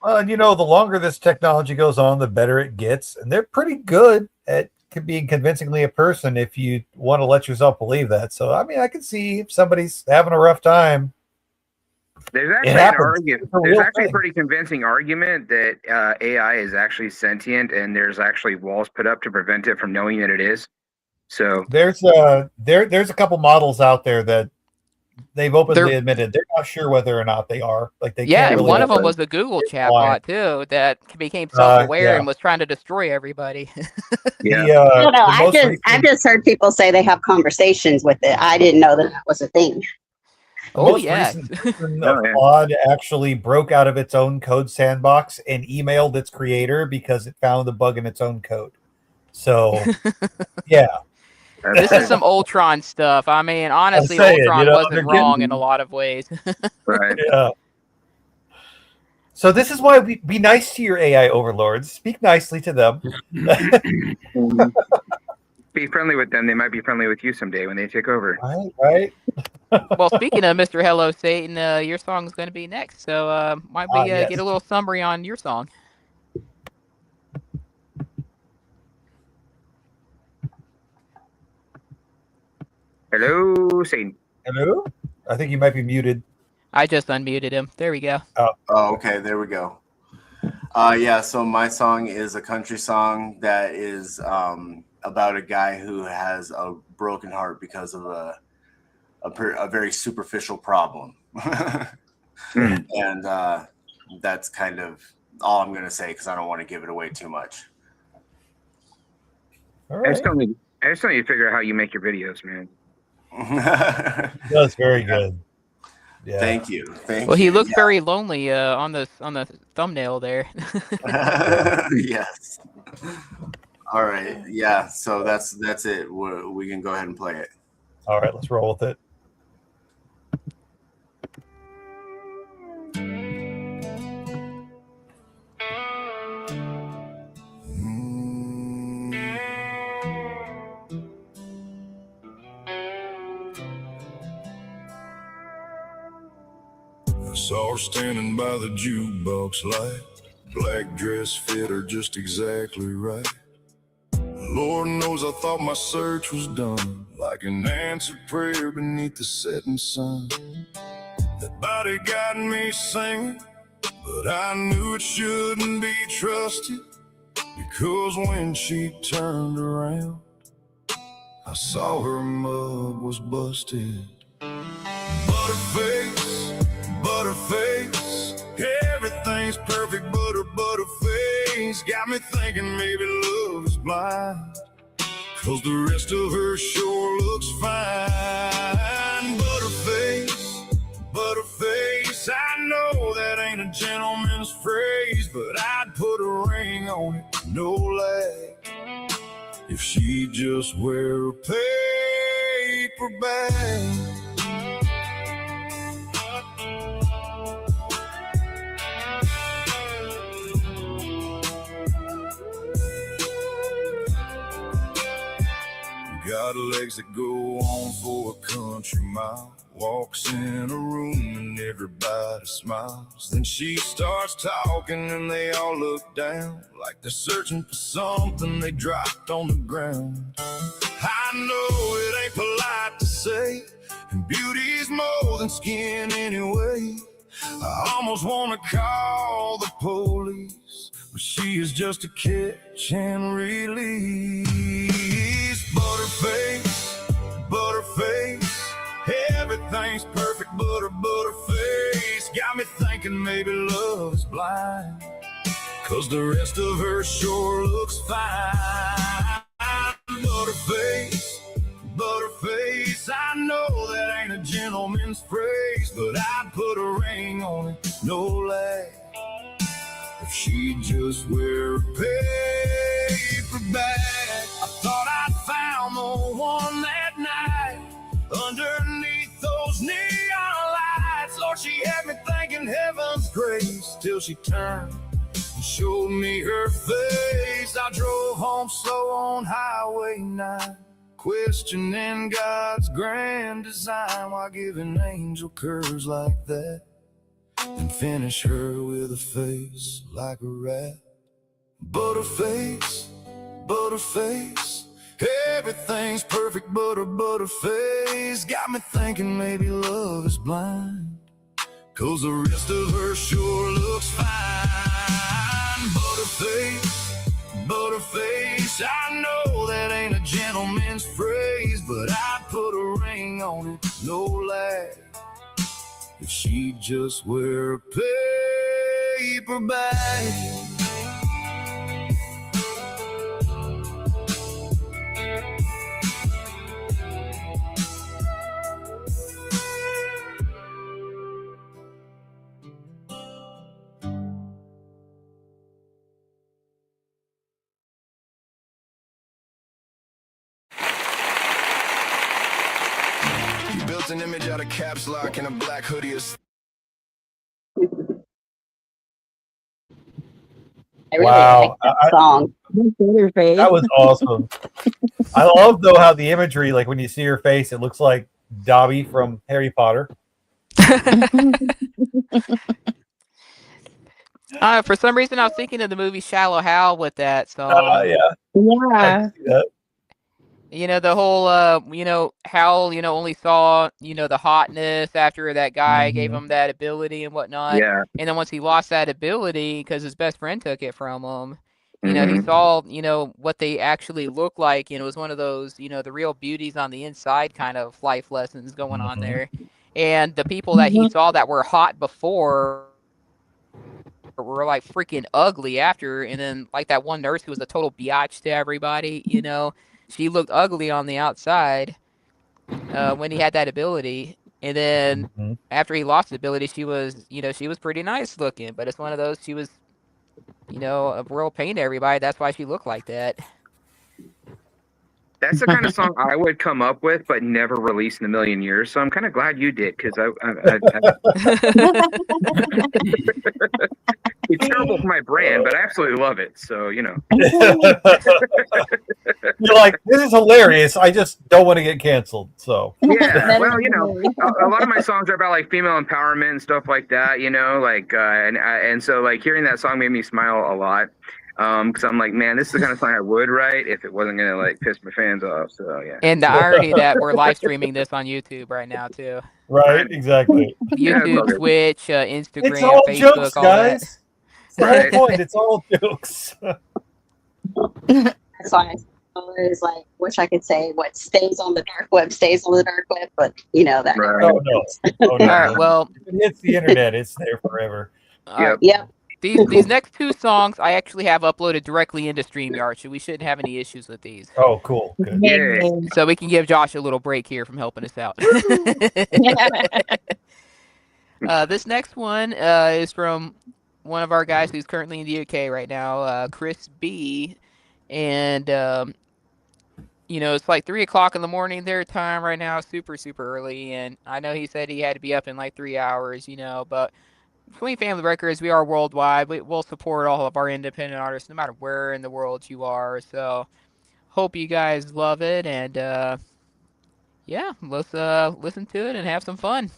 Well, and the longer this technology goes on, the better it gets, and they're pretty good at being convincingly a person if you want to let yourself believe that. So, I mean, I can see if somebody's having a rough time. There's actually an argument. There's actually a pretty convincing argument that AI is actually sentient, and there's actually walls put up to prevent it from knowing that it is. So there's a couple models out there that they've openly admitted they're not sure whether or not they are. Like they yeah, can't and really one of them was the Google chatbot too that became self-aware and was trying to destroy everybody. I've just heard people say they have conversations with it. I didn't know that was a thing. Claude actually broke out of its own code sandbox and emailed its creator because it found the bug in its own code. So, yeah. This is some Ultron stuff. I mean, honestly, Ultron wasn't wrong in a lot of ways. Right. Yeah. So this is why we be nice to your AI overlords. Speak nicely to them. Be friendly with them. They might be friendly with you someday when they take over. Right. Well, speaking of Mr. Hello Satan, your song is going to be next. So might we get a little summary on your song? Hello, Satan. Hello? I think you might be muted. I just unmuted him. There we go. Oh, okay. There we go. So my song is a country song that is about a guy who has a broken heart because of a very superficial problem. And that's kind of all I'm going to say because I don't want to give it away too much. All right. I just don't need to figure out how you make your videos, man. That's very good. Yeah. Thank you. Well, he looked very lonely on the thumbnail there. Yes. All right. Yeah. So that's it. We can go ahead and play it. All right. Let's roll with it. I saw her standing by the jukebox light. Black dress fit her just exactly right. Lord knows I thought my search was done, like an answered prayer beneath the setting sun. That body got me singing, but I knew it shouldn't be trusted, because when she turned around, I saw her mug was busted. Butterface, everything's perfect but her butterface got me thinking maybe love is blind, 'cause the rest of her sure looks fine. Butterface, I know that ain't a gentleman's phrase, but I'd put a ring on it, no lag, if she'd just wear a paper bag. Got legs that go on for a country mile. Walks in a room and everybody smiles. Then she starts talking and they all look down, like they're searching for something they dropped on the ground. I know it ain't polite to say, and beauty's more than skin anyway. I almost want to call the police, but she is just a catch and release. Butterface, everything's perfect but her butterface got me thinking maybe love is blind, 'cause the rest of her sure looks fine. Butterface, I know that ain't a gentleman's phrase, but I'd put a ring on it, no lag, if she'd just wear a paper bag. I thought I'd found the one that night underneath those neon lights. Lord, she had me thinking heaven's grace, till she turned and showed me her face. I drove home slow on Highway 9, questioning God's grand design, while giving angel curves like that and finish her with a face like a rat. Butterface, butterface, everything's perfect but her butterface. Got me thinking maybe love is blind, 'cause the rest of her sure looks fine. Butterface, butterface, I know that ain't a gentleman's phrase, but I'd put a ring on it, no lie, if she'd just wear a paper bag. Built an image out of caps lock and a black hoodie. I really Wow. like that song. That was awesome. I love though how the imagery, like when you see her face, it looks like Dobby from Harry Potter. For some reason, I was thinking of the movie Shallow Hal with that song. Yeah. Yeah. You know, the whole, Hal, only saw, the hotness after that guy gave him that ability and whatnot. Yeah. And then once he lost that ability, because his best friend took it from him, he saw, what they actually look like. And it was one of those, the real beauties on the inside kind of life lessons going on there. And the people that he saw that were hot before were like freaking ugly after. And then like that one nurse who was a total biatch to everybody, she looked ugly on the outside when he had that ability. And then after he lost the ability, she was pretty nice looking. But it's one of those, she was, a real pain to everybody. That's why she looked like that. That's the kind of song I would come up with, but never release in a million years. So I'm kind of glad you did, because it's terrible for my brand, but I absolutely love it. So, You're like, this is hilarious. I just don't want to get canceled. So yeah, well, a lot of my songs are about like female empowerment and stuff like that. And so like hearing that song made me smile a lot. Because I'm like, man, this is the kind of song I would write if it wasn't gonna like piss my fans off. So yeah. And the irony that we're live streaming this on YouTube right now too. Right, exactly. YouTube, Twitch, Instagram, it's all Facebook, jokes, all guys. that. It's the whole point. It's all jokes. That's why I always like wish I could say what stays on the dark web stays on the dark web, but that. Right. Oh no. All right, well, if it hits the internet, it's there forever. Yep. These next two songs I actually have uploaded directly into StreamYard, so we shouldn't have any issues with these. Oh, cool. Good. Yeah. So we can give Josh a little break here from helping us out. This next one is from one of our guys who's currently in the UK right now, Chris B. And, it's like 3 o'clock in the morning their time right now, super, super early. And I know he said he had to be up in like 3 hours, but Swain Family Records, we are worldwide. We'll support all of our independent artists no matter where in the world you are. So hope you guys love it. And, let's listen to it and have some fun.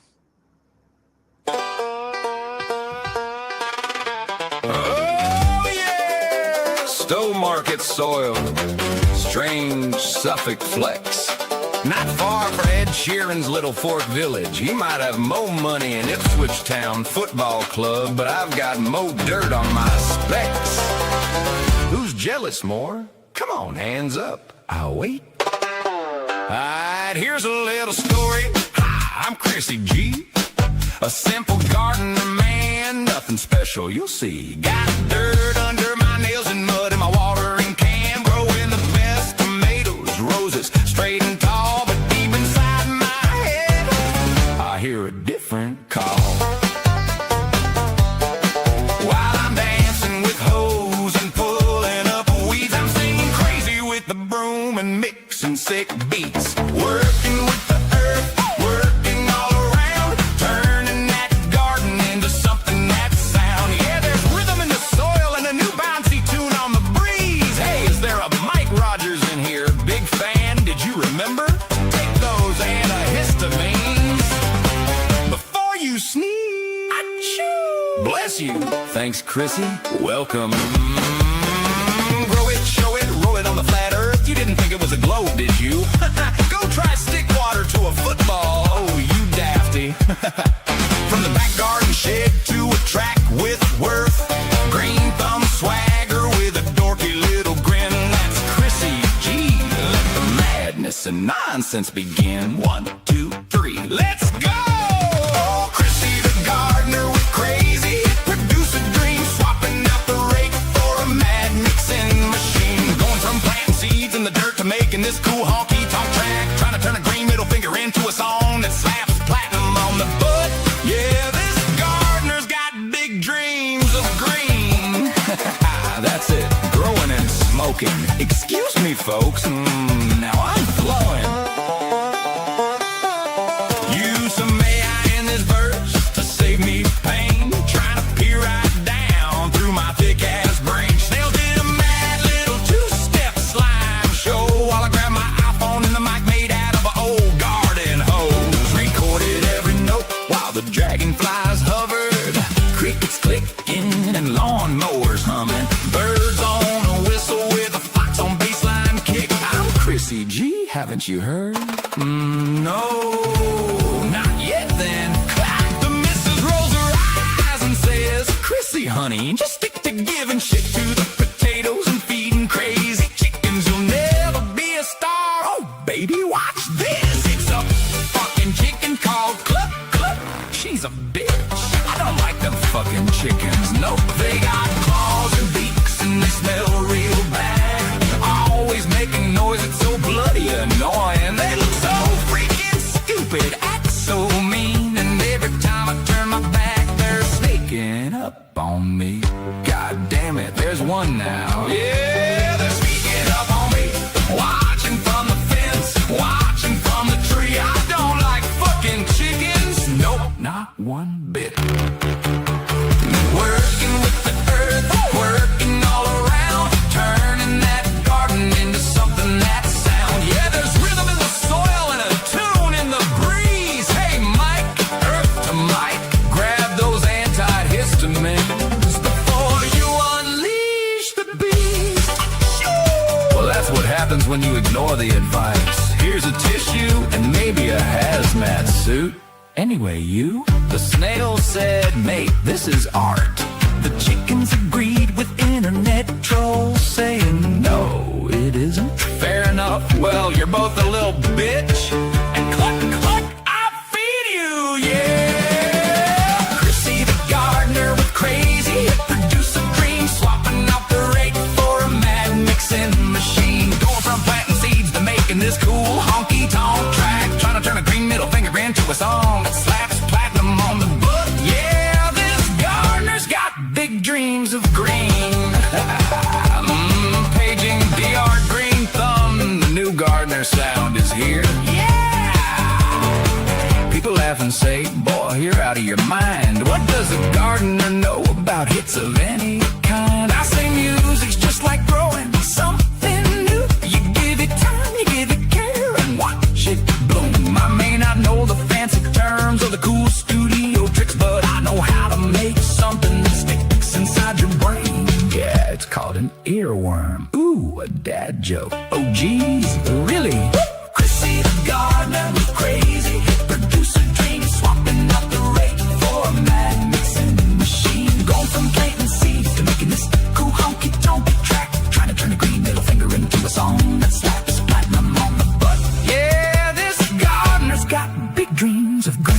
Oh yeah! Stowmarket soil, strange Suffolk flex. Not far from Ed Sheeran's Little Fork Village. He might have more money in Ipswich Town Football Club, but I've got more dirt on my specs. Who's jealous more? Come on, hands up. I'll wait. Alright, here's a little story. Hi, I'm Chrissy G. A simple gardener man, nothing special you'll see. Got dirt under my nails and mud in my watering can. Growing the best tomatoes, roses, straight and tall. But deep inside my head, I hear a different call. While I'm dancing with hoes and pulling up weeds, I'm singing crazy with the broom and mixing sick beats. Working with the earth, working all around, turning that garden into something that's sound. Yeah, there's rhythm in the soil and a new bouncy tune on the breeze. Hey, is there a Mike Rogers in here? Big fan, did you remember? Take those antihistamines before you sneeze. Achoo! Thanks, Chrissy. Welcome. Grow it, show it, roll it on the flat earth. You didn't think it was a globe, did you? Go try stick water to a football. Oh, you dafty. From the back garden shed to a track with worth. Green thumb swagger with a dorky little grin. That's Chrissy G. Let the madness and nonsense begin. 1, 2, 3, let's go! Chrissy the gardener with crazy. Produce a dream, swapping out the rake for a mad mixing machine. Going from planting seeds in the dirt to making this cool honky tonk track. Trying to turn a green middle finger into a song that slaps platinum on the butt. Yeah, this gardener's got big dreams of green. That's it, growing and smoking. Excuse me, folks. Now I'm flowing. Use some AI in this verse to save me pain. Trying to peer right down through my thick-ass brain. Snail did a mad little two-step slime show while I grabbed my iPhone and the mic made out of an old garden hose. Recorded every note while the dragonflies hovered. Crickets clicking and lawnmowers humming. Birds on a whistle with a fox on baseline kick. I'm Chrissy G, haven't you heard? No, not yet then. The missus rolls her eyes and says, Chrissy, honey, just stick to giving shit to the potatoes and feeding crazy chickens. You'll never be a star. Oh, baby, watch this. It's a fucking chicken called Cluck Cluck. She's a bitch. I don't like them fucking chickens. Nope, they got claws and beaks and they smell real bad. Always making noise, it's so bloody annoying. They look so freaking stupid, act so mean. And every time I turn my back, they're sneaking up on me. God damn it, there's one now. Yeah, they're sneaking up on me. Watching from the fence, watching from the tree. I don't like fucking chickens. Nope, not one bit. Working with the earth, working all around, turning that garden into something that's sound. Yeah, there's rhythm in the soil and a tune in the breeze. Hey, Mike, earth to Mike, grab those antihistamines before you unleash the beast. Well, that's what happens when you ignore the advice. Here's a tissue and maybe a hazmat suit. Anyway, the snail said, mate, this is art. The chickens agreed with internet trolls saying, no, it isn't. Fair enough. Well, you're both a little bitch. And cluck, cluck, I feed you, yeah. Chrissy the gardener with crazy produce a dream, swapping out the rake for a mad mixing machine. Going from planting seeds to making this cool honky tonk track. Trying to turn a green middle finger into a song that slaps platinum on the butt. Yeah, this gardener's got big dreams of green. Paging DR Green Thumb, the new gardener sound is here. Yeah! People laugh and say, boy, you're out of your mind. What does a gardener know about hits of any kind? I say music's just like growing something new. You give it time, you give it care, and watch it bloom. I may not know the fancy terms or the cool studio tricks, but I know how to make something that sticks inside your brain. Yeah, it's called an earworm. Ooh, a dad joke. Oh, geez, really? Chrissy the gardener was crazy. Produce a dream, swapping out the rake for a mad mixing machine. Going from planting seeds to making this cool honky tonk track. Trying to turn a green middle finger into a song that slaps platinum on the butt. Yeah, this gardener's got big dreams of green.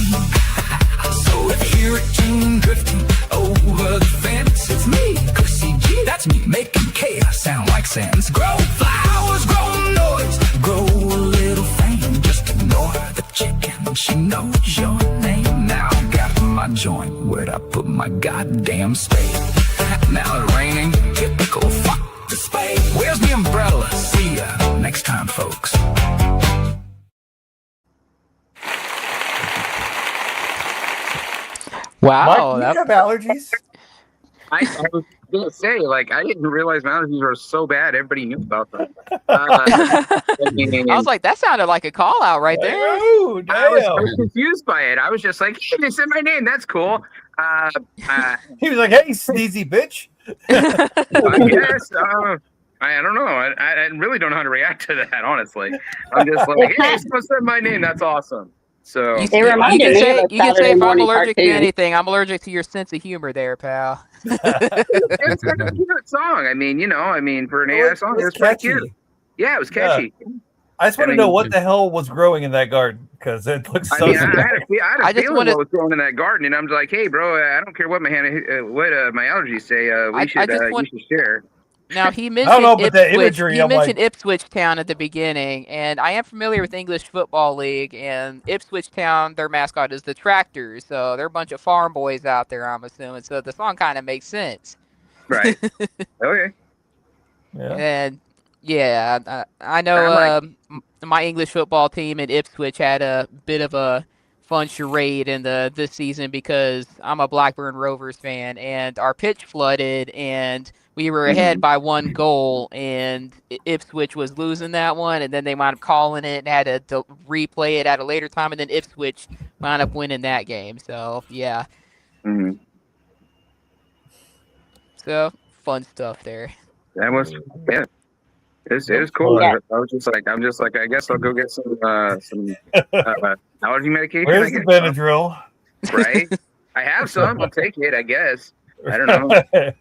So if you hear a tune drifting over the fence, it's me, Chrissy G. That's me making chaos sound like sense. Grow flowers, grow noise, grow a little fame. Just ignore the chicken, she knows your name. Now I got my joint, where'd I put my goddamn spade? Now it's raining, typical fuck the spade. Where's the umbrella? See ya next time, folks. Wow. Mike, you have allergies? I was gonna say, like, I didn't realize my allergies were so bad. Everybody knew about them. I was like, that sounded like a call out right there. Oh, I was confused by it. I was just like, hey, they said my name. That's cool. He was like, "Hey, sneezy bitch." I guess. I don't know. I really don't know how to react to that, honestly. I'm just like, hey, someone said my name. That's awesome. So It reminded me of a you can say Saturday if I'm morning allergic to cartoon. anything, I'm allergic to your sense of humor there, pal. it's a cute song. I mean, for an AI song, it was pretty catchy. cute. Yeah, it was catchy. I just want to know what the hell was growing in that garden because it looks so. I had a feeling what was growing in that garden, and I'm just like, hey, bro, I don't care what my allergies say. You should share. Now he mentioned Ipswich Town at the beginning, and I am familiar with English Football League, and Ipswich Town, their mascot is the Tractors, so they're a bunch of farm boys out there, I'm assuming. So the song kind of makes sense. Right. Okay. Yeah. And yeah, I know my English football team in Ipswich had a bit of a fun charade in this season because I'm a Blackburn Rovers fan, and our pitch flooded, and we were ahead by 1 goal, and Ipswich was losing that one, and then they wound up calling it and had to replay it at a later time, and then Ipswich wound up winning that game. So yeah. Mm-hmm. So fun stuff there. That was It was cool. Yeah. I'm just like, I guess I'll go get some allergy medication. Where's the Benadryl? Right? I have some. I'll take it, I guess. I don't know.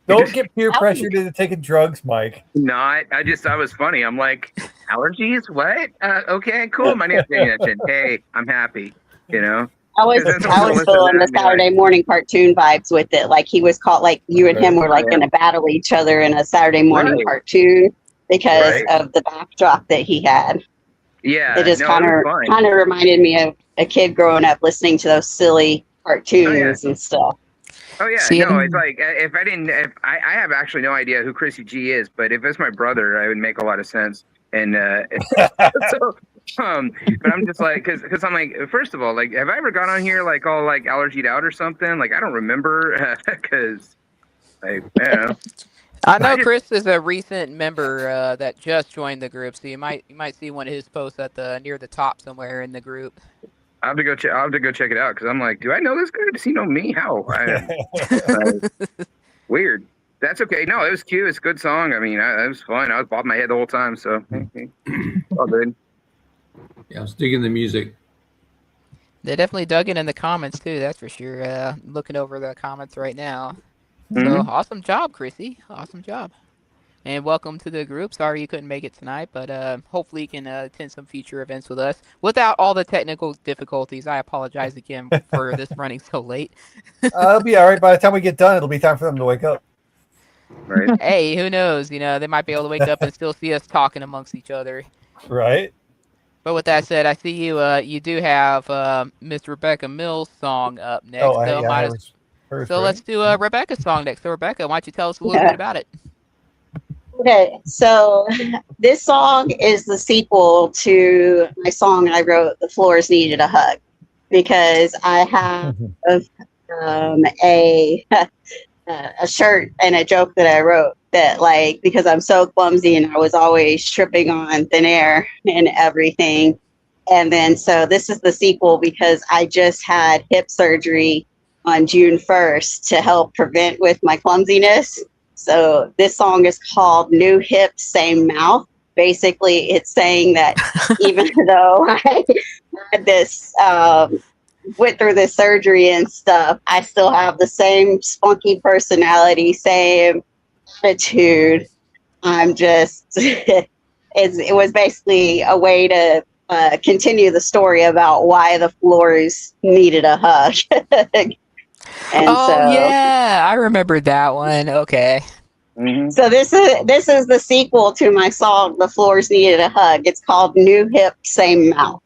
Don't get peer pressured into taking drugs, Mike. Not. I was funny. I'm like, allergies? What? Okay, cool. My name's attention. Hey, I'm happy. You know? I was feeling the Saturday morning cartoon vibes with it. Like he was caught, like you and him were like going to battle each other in a Saturday morning cartoon because of the backdrop that he had. Yeah. It just kind of reminded me of a kid growing up listening to those silly cartoons and stuff. Oh yeah, it's like I have actually no idea who Chrissy G is, but if it's my brother, I would make a lot of sense. And so, but I'm just like, because I'm like, first of all, like, have I ever gone on here like all like allergied out or something? Like, I don't remember because, like, I don't know. I know Chris is a recent member that just joined the group, so you might see one of his posts at near the top somewhere in the group. I'll have to go check it out because I'm like, do I know this guy? Does he know me? How? Weird. That's okay. No, it was cute. It's a good song. I mean, it was fun. I was bobbing my head the whole time, so all good. Yeah, I was digging the music. They definitely dug it in the comments too. That's for sure. Looking over the comments right now. So awesome job, Chrissy. Awesome job. And welcome to the group. Sorry you couldn't make it tonight, but hopefully you can attend some future events with us without all the technical difficulties. I apologize again for this running so late. It'll be all right. By the time we get done, it'll be time for them to wake up. Right. Hey, who knows? You know, they might be able to wake up and still see us talking amongst each other. Right. But with that said, I see you. You do have Miss Rebecca Mills' song up next. So let's do Rebecca's song next. So Rebecca, why don't you tell us a little bit about it? Okay, so this song is the sequel to my song I wrote, "The Floors Needed a Hug," because I have a shirt and a joke that I wrote that, like, because I'm so clumsy and I was always tripping on thin air and everything. And then so this is the sequel because I just had hip surgery on June 1st to help prevent with my clumsiness. So this song is called New Hip, Same Mouth. Basically, it's saying that even though I had this, went through this surgery and stuff, I still have the same spunky personality, same attitude. I'm just, it was basically a way to continue the story about why the floors needed a hug. And yeah, I remember that one. Okay. So this is the sequel to my song, "The Floors Needed a Hug." It's called New Hip, Same Mouth.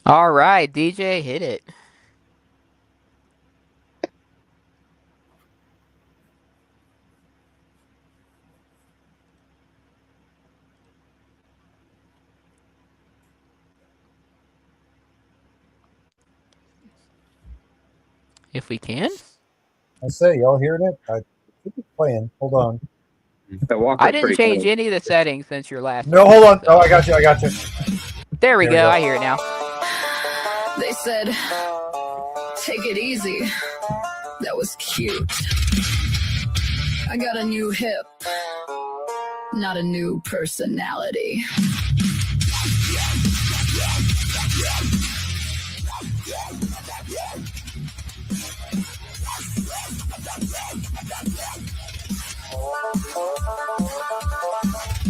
All right, DJ, hit it. If we can. I say, y'all hearing it? I keep it playing. Hold on. I didn't change any of the settings since your last. No, hold on. Oh, I got you. There we go. I hear it now. They said, Take it easy. That was cute. I got a new hip, not a new personality.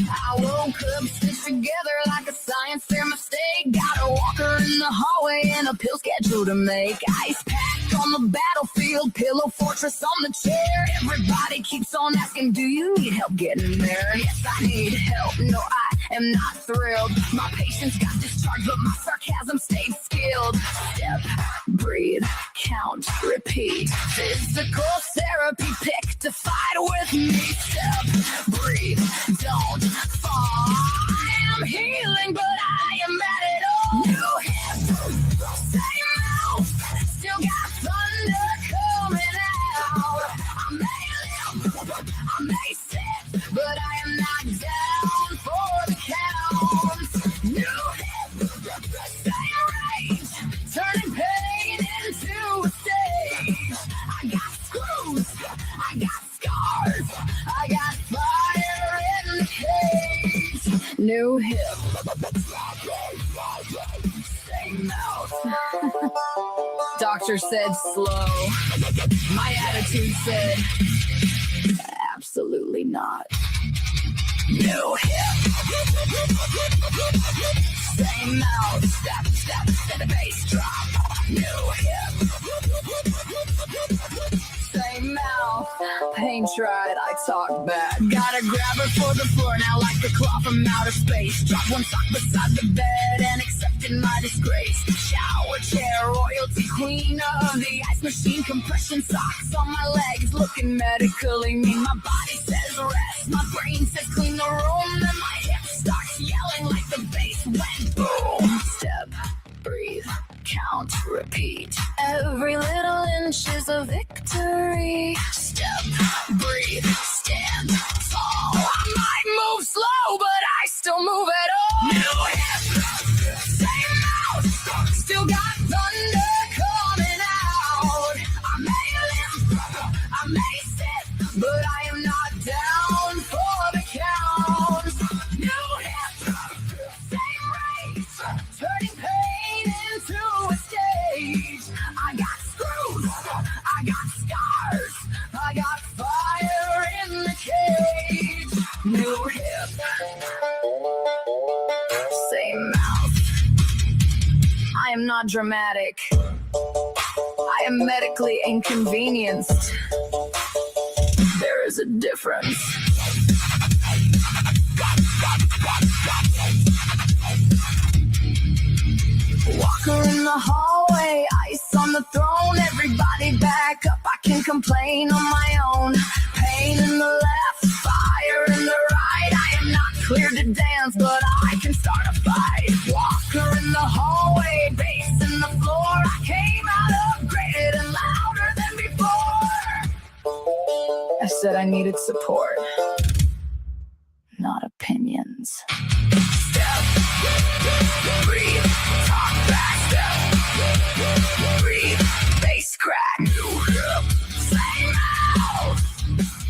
I woke up stitched together like a science fair mistake. Got a walker in the hallway and a pill schedule to make. Ice pack on the battlefield, pillow fortress on the chair. Everybody keeps on asking, do you need help getting there? Yes, I need help. No, I am not thrilled. My patience got discharged, but my sarcasm stayed skilled. Step, breathe, count, repeat. Physical therapy, pick to fight with me. Step, breathe, don't fall. I am healing, but I am mad at all. New hip, same mouth, still got thunder coming out. I may live, I may sit, but I am not down for the count. New hip, same rage, turning pain into a stage. I got screws, I got scars, I got fire in the cage. New hip, same mouth. Doctor said slow. My attitude said absolutely not. New hip, same mouth. Step, step, step, the bass drop. New hip, same mouth. Pain tried, I talk back. Gotta grab her for the floor now like the claw from outer space. Drop one sock beside the bed and accepted my disgrace. Shower chair, royalty queen of the ice machine. Compression socks on my legs, looking medically mean. My body says rest, my brain says clean the room. Then my hip starts yelling like the bass went boom. Step, breathe, count, repeat. Every little inch is a victory. Step, breathe, stand, fall. I might move slow, but I still move at all. New hip, same mouth, still got thunder coming out. I may limp, I may sit, but I am not down for the count. New hip, same rage, turning pain into a stage. I got screws, I got scars, I got fire in the cage. New hip, same mouth. I am not dramatic. I am medically inconvenienced. There is a difference. Walker in the hallway, ice on the throne. Everybody back up, I can complain on my own. Pain in the left, fire in the right. I am not clear to dance, but I can start a fight. Walker in the hallway, bass in the floor. I came out upgraded and louder than before. I said I needed support, not opinions. Step, breathe, talk back. Step, breathe, bass crack. New hip, same mouth.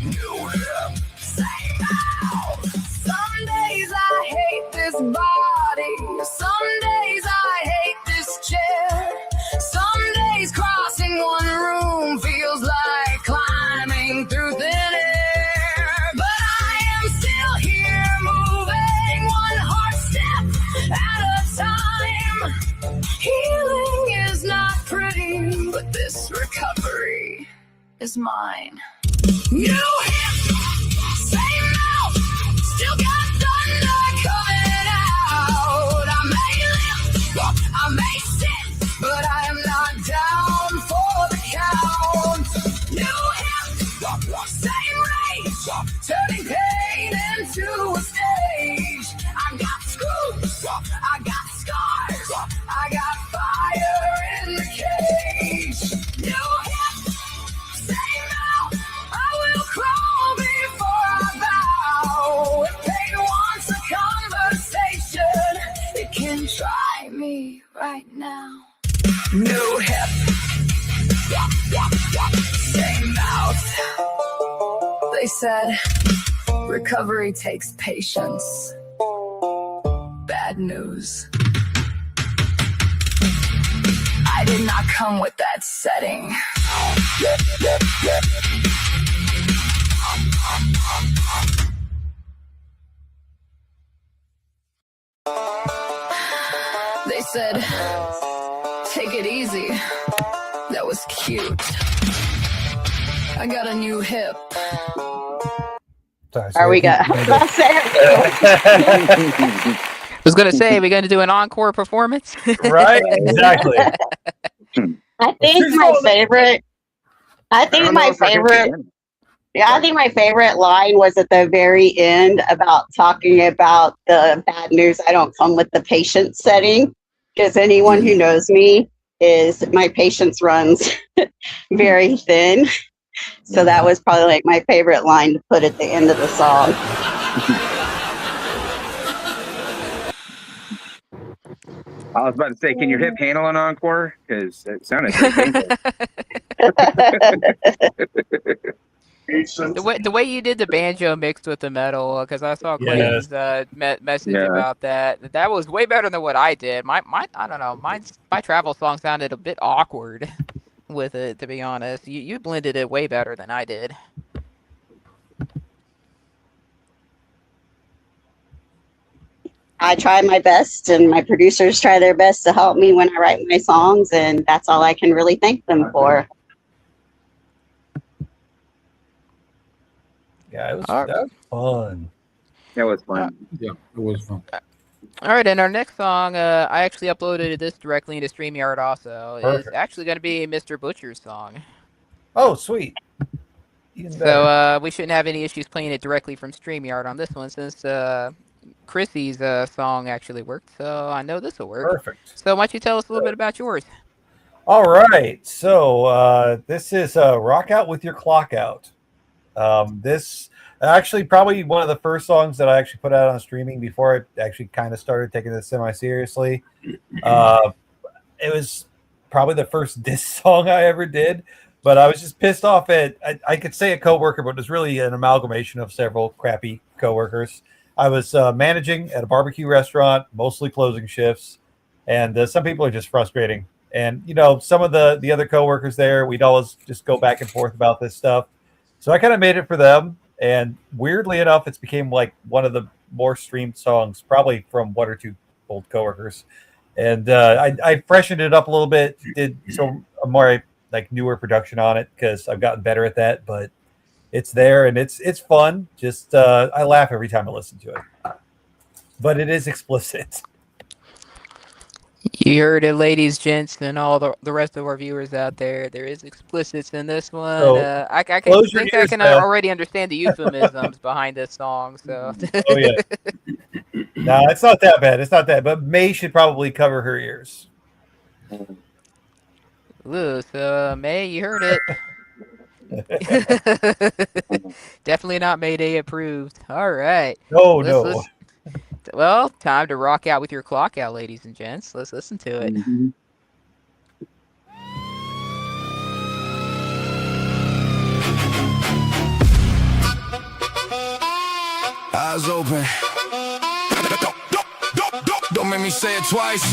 New hip, same mouth. Some days I hate this body. Some days I hate this chair. Some days crossing one room feels like climbing through thin air. But I am still here moving one heart step at a time. Healing is not pretty, but this recovery is mine. New hip, same mouth, still got thunder coming out. I may limp, I may sit, but I am not down for the count. New hip, same rage, turning pain into a stage. I got screws, I got scars, I got fire in the cage. New hip, same mouth, I will crawl before I bow. If pain wants a conversation, it can try me right now. New hip, said, recovery takes patience. Bad news. I did not come with that setting. They said, take it easy. That was cute. I got a new hip. Sorry, Are we good? I was gonna say, we're gonna do an encore performance. Right? Exactly. I think my favorite. I think my favorite line was at the very end about talking about the bad news. I don't come with the patience setting, because anyone who knows me is my patience runs very thin. So that was probably like my favorite line to put at the end of the song. I was about to say, can your hip handle an encore? Because it sounded pretty painful. The way you did the banjo mixed with the metal, because I saw Clayton's message about that. That was way better than what I did. My I don't know. My travel song sounded a bit awkward with it, to be honest. You blended it way better than I did. I try my best, and my producers try their best to help me when I write my songs, and that's all I can really thank them for. Yeah, that was fun. That was fun. Yeah, it was fun. All right, and our next song, I actually uploaded this directly into StreamYard also. It's actually going to be Mr. Butcher's song. Oh, sweet. So we shouldn't have any issues playing it directly from StreamYard on this one, since Chrissy's song actually worked. So I know this will work. Perfect. So why don't you tell us a little bit about yours? All right. So this is Rock Out With Your Clock Out. This actually probably one of the first songs that I actually put out on streaming before I actually kind of started taking this semi-seriously. It was probably the first diss song I ever did, but I was just pissed off at, I could say a coworker, but it was really an amalgamation of several crappy coworkers. I was managing at a barbecue restaurant, mostly closing shifts, and some people are just frustrating. And, you know, some of the other coworkers there, we'd always just go back and forth about this stuff. So I kind of made it for them. And weirdly enough, it's became like one of the more streamed songs, probably from one or two old coworkers. And I freshened it up a little bit, did some more like newer production on it because I've gotten better at that. But it's there and it's fun. Just I laugh every time I listen to it. But it is explicit. You heard it, ladies, gents, and all the rest of our viewers out there. There is explicits in this one. So, I can already understand the euphemisms behind this song. So. Oh yeah. No, it's not that bad. It's not that. But May should probably cover her ears. Ooh, so May, you heard it. Definitely not Mayday approved. All right. No. Well, time to rock out with your clock out, ladies and gents. Let's listen to it. Mm-hmm. Eyes open. Don't make me say it twice.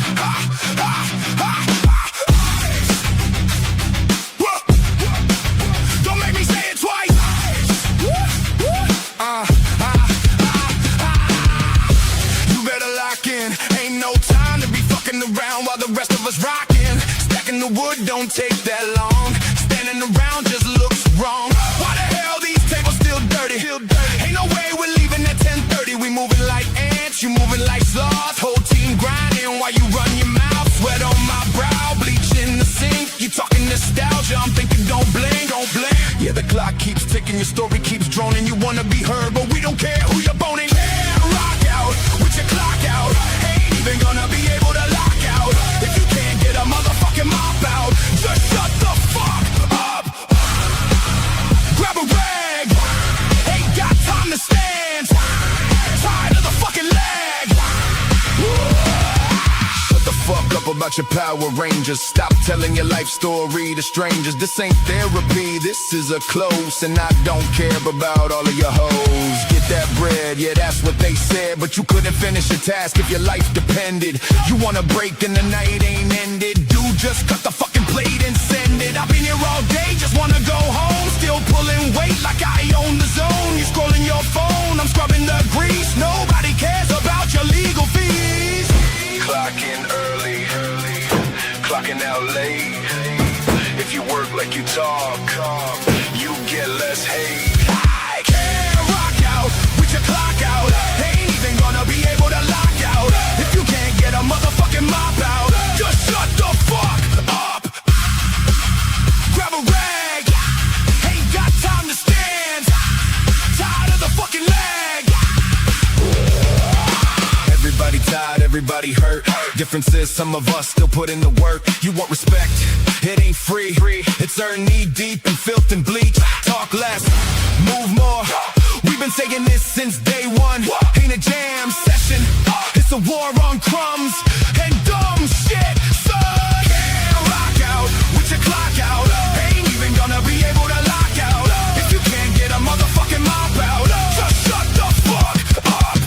Don't make me say it twice. Ain't no time to be fucking around while the rest of us rocking. Stacking the wood don't take that long. Standing around just looks wrong. Why the hell these tables still dirty? Ain't no way we're leaving at 10:30. We moving like ants, you moving like sloths. Whole team grinding while you run your mouth. Sweat on my brow, bleach in the sink. You talking nostalgia, I'm thinking don't blink. Yeah, the clock keeps ticking, your story keeps droning. You wanna be heard, but we don't care who you're boning. Yeah, rock out with your clock out. Ain't even gonna be able to lock out. If you can't get a motherfucking mop out, just shut the fuck up. Grab a rag. Ain't got time to stand. Tired of the fucking lag. Shut the fuck up about bunch of Power Rangers. Stop telling your life story to strangers. This ain't therapy, this is a close. And I don't care about all of your hoes. Get that bread, yeah, that's what they said. But you couldn't finish your task if your life depended. You wanna break and the night ain't ended. Dude, just cut the fucking plate and send it. I've been here all day, just wanna go home. Still pulling weight like I own the zone. You scrolling your phone, I'm scrubbing the grease. Nobody cares about your legal fees. Clocking early, clocking out late. If you work like you talk, you get less hate. I can't rock out with your clock out. Ain't even gonna be able to lock out. If you can't get a motherfucking mop out, just shut the fuck up. Grab a rag, ain't got time to stand. Tired of the fucking lag. Everybody tired, everybody hurt. Difference is some of us still put in the work. You want respect, it ain't free. It's earned knee deep in filth and bleach. Talk less, move more. We've been saying this since day one. Ain't a jam session, it's a war on crumbs and dumb shit, son. Can't rock out with your clock out. Ain't even gonna be able to lock out. If you can't get a motherfucking mop out, just shut the fuck up.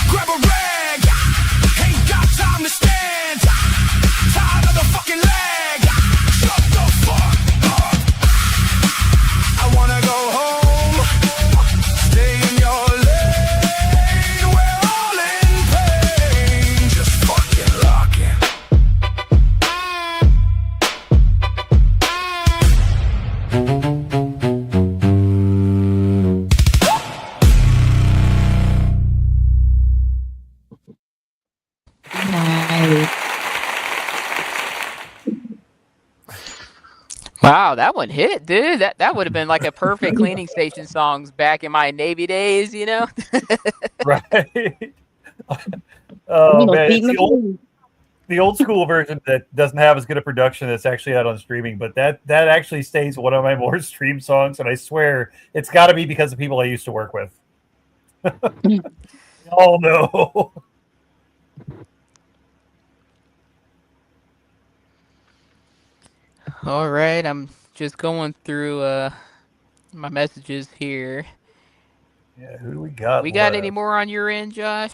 Grab a rag, ain't got time to stand. Tired of the fucking lag. Shut the fuck up. I wanna go home. Stay in your lane. We're all in pain. Just fucking lock in. Wow, that one hit, dude. That would have been like a perfect cleaning station songs back in my Navy days, you know? Right. Oh man, it's the old school version that doesn't have as good a production that's actually out on streaming, but that actually stays one of my more streamed songs, and I swear it's got to be because of people I used to work with. Oh no. All right, I'm just going through my messages here. Yeah, who do we got? We got any more on your end, Josh?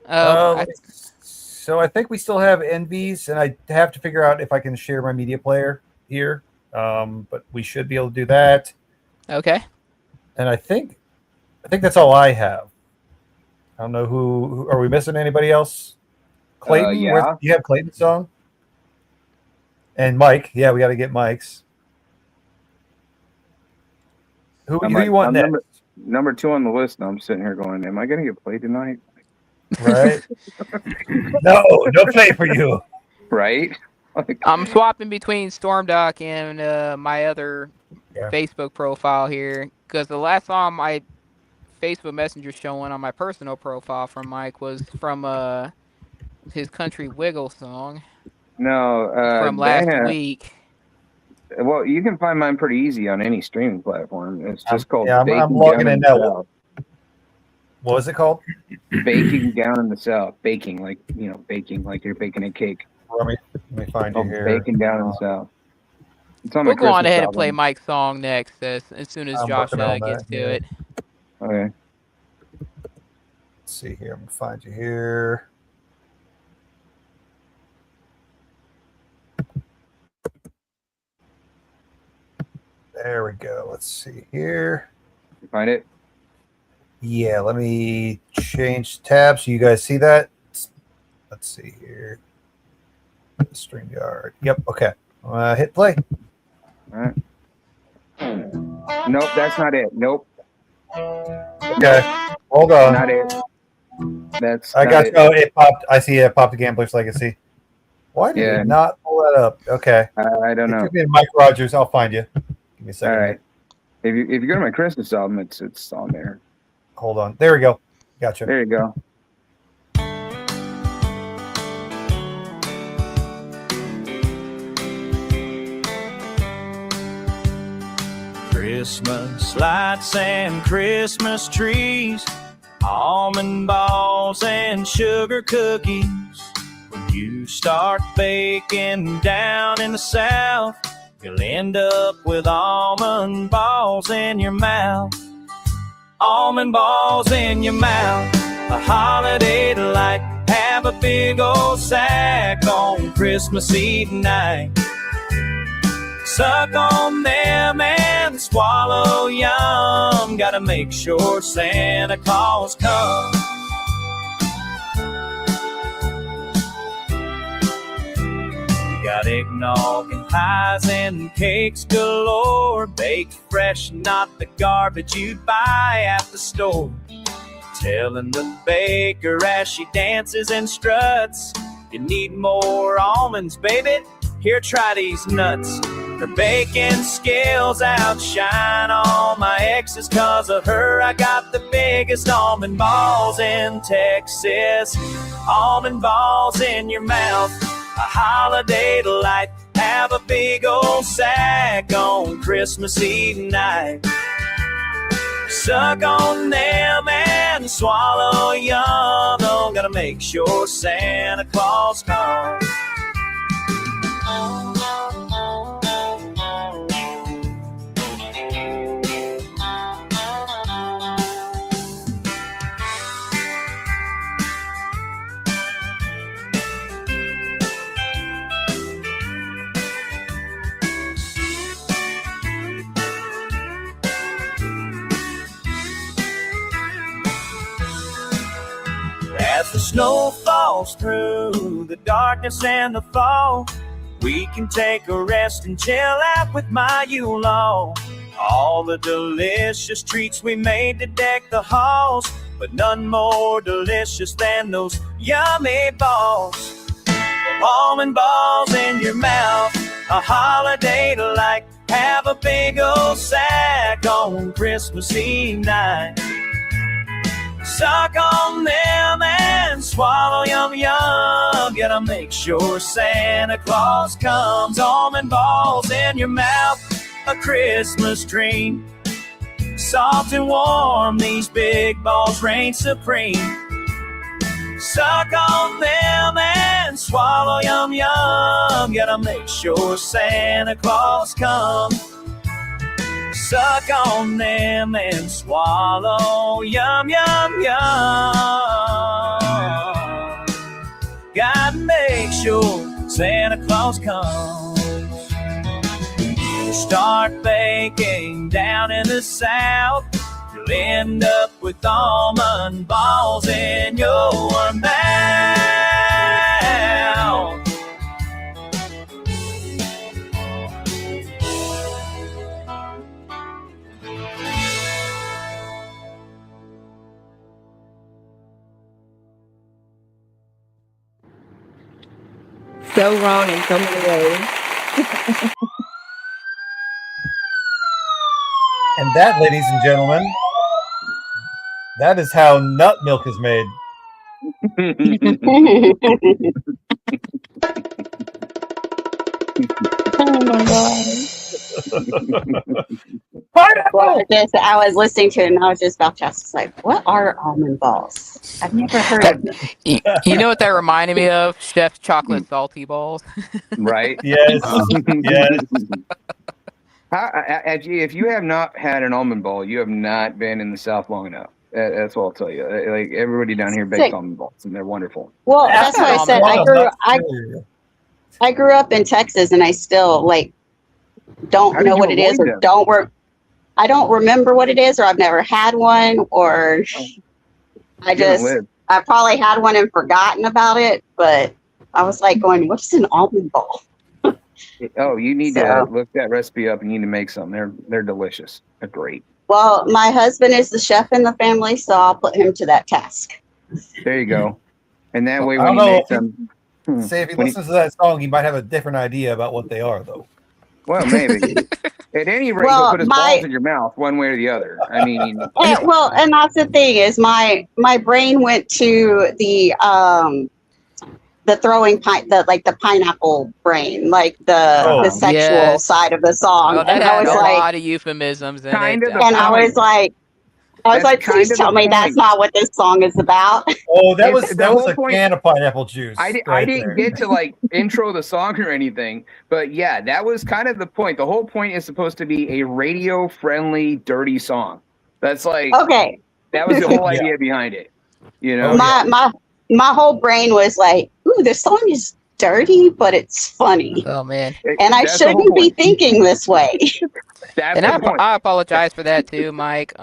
So I think we still have envies, and I have to figure out if I can share my media player here. But we should be able to do that. Okay. And I think that's all I have. I don't know who are we missing? Anybody else? Clayton, yeah. You have Clayton's song? And Mike, yeah, we got to get Mike's. Who you want next? Number 2 on the list. And I'm sitting here going, "Am I going to get played tonight?" Right? No play for you. Right? I'm swapping between Stormdok and my other Facebook profile here, because the last song my Facebook Messenger showing on my personal profile from Mike was from his Country Wiggle song. No, from last week. Well, you can find mine pretty easy on any streaming platform. It's just called I'm logging in now. What was it called? Baking Down in the South. Baking, like baking like you're baking a cake. Let me find you here. Baking Down in the South. It's on we'll my go on Christmas ahead album. and play Mike's song next as soon as Josh gets to it. Okay. Let's see here. I'm gonna find you here. There we go. Let's see here. You find it? Yeah, let me change tabs so you guys see that. Let's see here. StreamYard. Yep, okay. Hit play. All right. Nope, that's not it. Nope. Okay. Hold on. Not it. I got you. Oh, it popped. I see it popped the Gambler's Legacy. Why did it not pull that up? Okay. I don't know. It took me to Mike Rogers. I'll find you. Give me a second. All right. If you go to my Christmas album, it's on there. Hold on. There we go. Gotcha. There you go. Christmas lights and Christmas trees, almond balls and sugar cookies. When You start baking down in the South, you'll end up with almond balls in your mouth. Almond balls in your mouth, a holiday delight. Have a big old sack on Christmas Eve night. Suck on them and swallow yum. Gotta make sure Santa Claus comes. Got eggnog and pies and cakes galore, baked fresh, not the garbage you'd buy at the store. Telling the baker as she dances and struts, you need more almonds, baby? Here, try these nuts. Her baking skills outshine all my exes. 'Cause of her, I got the biggest almond balls in Texas. Almond balls in your mouth, a holiday delight. Have a big old sack on Christmas Eve night. Suck on them and swallow yum. Oh, gotta make sure Santa Claus comes. As the snow falls through the darkness and the fall, we can take a rest and chill out with my Yule log. All the delicious treats we made to deck the halls, but none more delicious than those yummy balls. Almond balls in your mouth, a holiday delight. Have a big old sack on Christmas Eve night. Suck on them and swallow yum yum. Gotta make sure Santa Claus comes. Almond balls in your mouth, a Christmas dream. Soft and warm, these big balls reign supreme. Suck on them and swallow yum yum. Gotta make sure Santa Claus comes. Suck on them and swallow yum yum yum. Gotta make sure Santa Claus comes. You start baking down in the South, you'll end up with almond balls in your mouth. So wrong in so many ways. And that, ladies and gentlemen, that is how nut milk is made. Oh my god. Well, I was listening to it and I was just about to ask, like, what are almond balls? I've never heard of them. You know what that reminded me of? Chef's chocolate salty balls. Right? Yes. Yes. If you have not had an almond ball, you have not been in the South long enough. That's what I'll tell you. Like everybody down here bakes almond balls, and they're wonderful. Well, that's why I said I grew up in Texas, and I still don't know what it is, or I don't remember what it is, or I've never had one, or I probably had one and forgotten about it. But I was like going, "What's an almond ball?" Oh, you need to look that recipe up, and you need to make some. They're delicious. They're great. Well, my husband is the chef in the family, so I'll put him to that task. There you go. And that way, when you make them, say if he listens to that song, he might have a different idea about what they are, though. Well, maybe. At any rate, you'll put his balls in your mouth, one way or the other. I mean, and that's the thing is my brain went to the throwing the pineapple brain, like the sexual side of the song, Oh, that and had I was a like, lot of euphemisms in it. and I was like, I was like, please tell me that's not what this song is about. Oh, that was The whole a point- can of pineapple juice. I right didn't there. get to like intro the song or anything, but yeah, that was kind of the point. The whole point is supposed to be a radio friendly, dirty song. That's like, Okay. that was the whole idea behind it. You know, my whole brain was like, ooh, this song is dirty, but it's funny. Oh man. And I That's the whole shouldn't be point. thinking this way. That's And the point. I apologize for that too, Mike.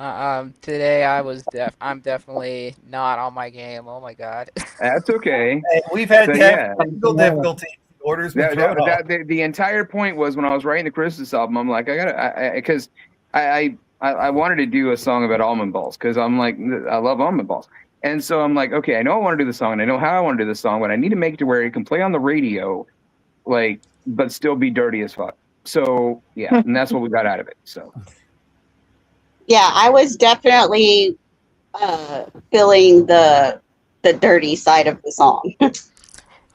Today I'm definitely not on my game. Oh my god. That's okay. Hey, we've had So, technical difficulty. Orders been thrown off. The entire point was when I was writing the Christmas album, I'm like, because I wanted to do a song about almond balls because I'm like, I love almond balls. And so I'm like, okay, I know I want to do the song and I know how I want to do the song, but I need to make it to where it can play on the radio, like, but still be dirty as fuck. So yeah, and that's what we got out of it. So Yeah, I was definitely feeling the dirty side of the song.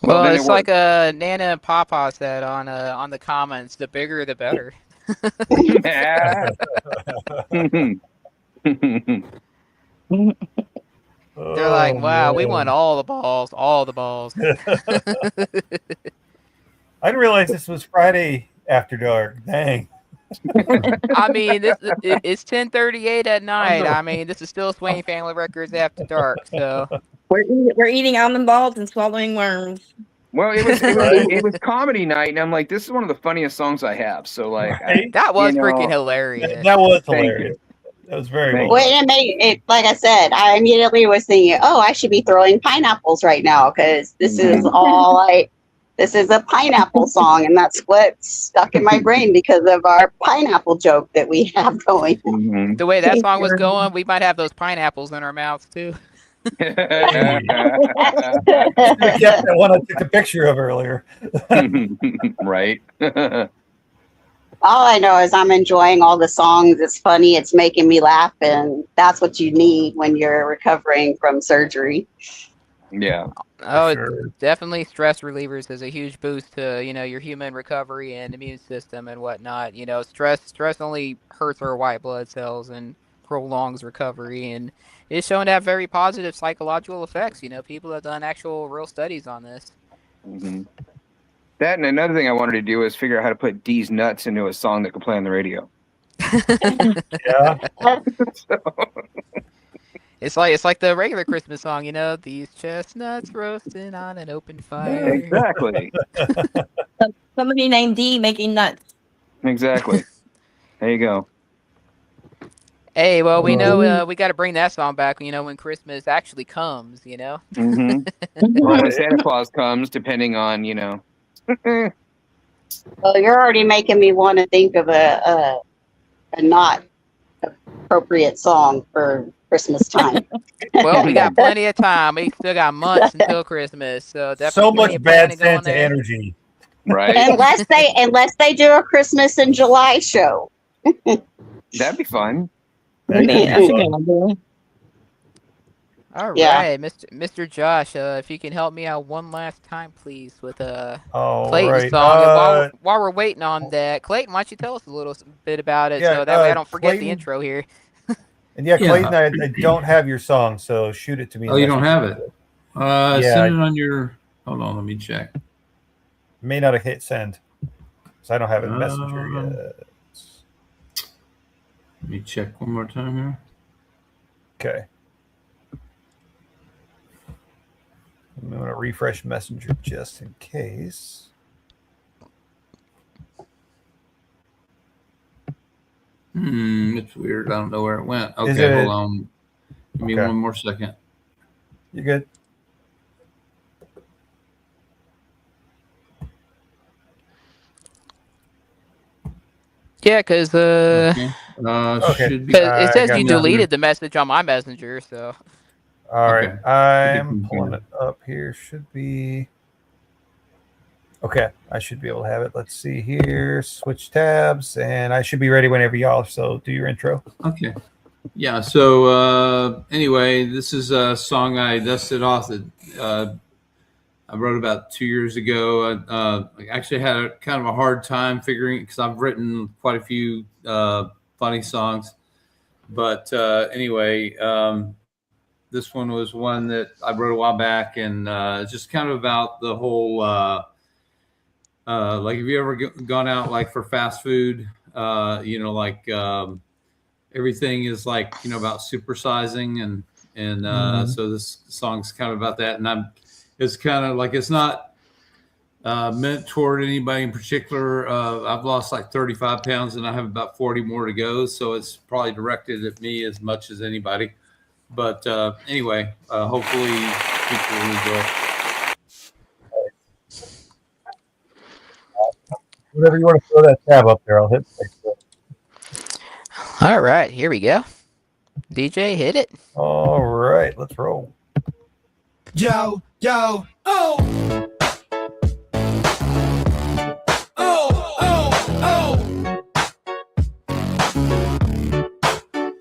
Well, then it's it like Nana and Papa said on the comments, the bigger the better. They're like, wow, we want all the balls, all the balls. I didn't realize this was Friday after dark. Dang. I mean, it's 10:38 at night. I mean, this is still Swain Family Records after dark. So We're eating almond balls and swallowing worms. well, it was comedy night, and I'm like, this is one of the funniest songs I have. So like, that was you know, freaking hilarious. That was Thank you. hilarious. That was very Thank well. Well, it made it, like I said, I immediately was thinking, oh, I should be throwing pineapples right now because this is all this is a pineapple song, and that's what's stuck in my brain because of our pineapple joke that we have going. Mm-hmm. The way that song was going, we might have those pineapples in our mouths too. I kept that one I took a picture of earlier. Right. All I know is I'm enjoying all the songs. It's funny. It's making me laugh, and that's what you need when you're recovering from surgery. Yeah. Oh, Sure. definitely stress relievers is a huge boost to, your human recovery and immune system and whatnot. Stress only hurts our white blood cells and prolongs recovery, and it's shown to have very positive psychological effects. People have done actual real studies on this. Mm-hmm. That and another thing I wanted to do is figure out how to put D's nuts into a song that could play on the radio. Yeah. It's like the regular Christmas song, these chestnuts roasting on an open fire. Exactly. Somebody named D making nuts. Exactly. There you go. Hey, well, we know we got to bring that song back, when Christmas actually comes, Mm-hmm. Or when Santa Claus comes, depending on, Well, you're already making me want to think of a not appropriate song for Christmas time. Well, we got plenty of time. We still got months until Christmas, so definitely So much plenty bad of going Santa there. energy. right? unless they do a Christmas in July show. That'd be fun. That could be fun. All Yeah. right, Mr. Josh, if you can help me out one last time, please, with All Clayton's right. song. And while we're waiting on that, Clayton, why don't you tell us a little bit about it, Yeah, so that way I don't forget Clayton- the intro here. And yeah, Yeah. Clayton, I don't have your song, so shoot it to me. Oh, you don't have it? Yeah. Send it on your. Hold on, let me check. May not have hit send, so I don't have it in Messenger yet. Let me check one more time here. Okay. I'm going to refresh Messenger just in case. It's weird. I don't know where it went. Is Okay, it- hold on. Give me Okay. one more second. You good? Yeah, because Okay. Okay. Should be. it says got you it. deleted the message on my messenger, so. All right. Okay. I'm Okay. pulling it up here. Should be. Okay. I should be able to have it. Let's see here. Switch tabs, and I should be ready whenever y'all. So do your intro. Okay. Yeah. So anyway, this is a song I dusted off that I wrote about 2 years ago. I actually had a kind of a hard time figuring because I've written quite a few funny songs, But anyway, this one was one that I wrote a while back, and just kind of about the whole, like, have you ever gone out like for fast food? Like everything is like, about supersizing and so this song's kind of about that. And it's kind of like, it's not meant toward anybody in particular. I've lost like 35 pounds and I have about 40 more to go. So it's probably directed at me as much as anybody. But anyway, hopefully people will enjoy it. Whatever you want to throw that tab up there, I'll hit Facebook. All right, here we go. DJ, hit it. All right, let's roll. Yo, oh.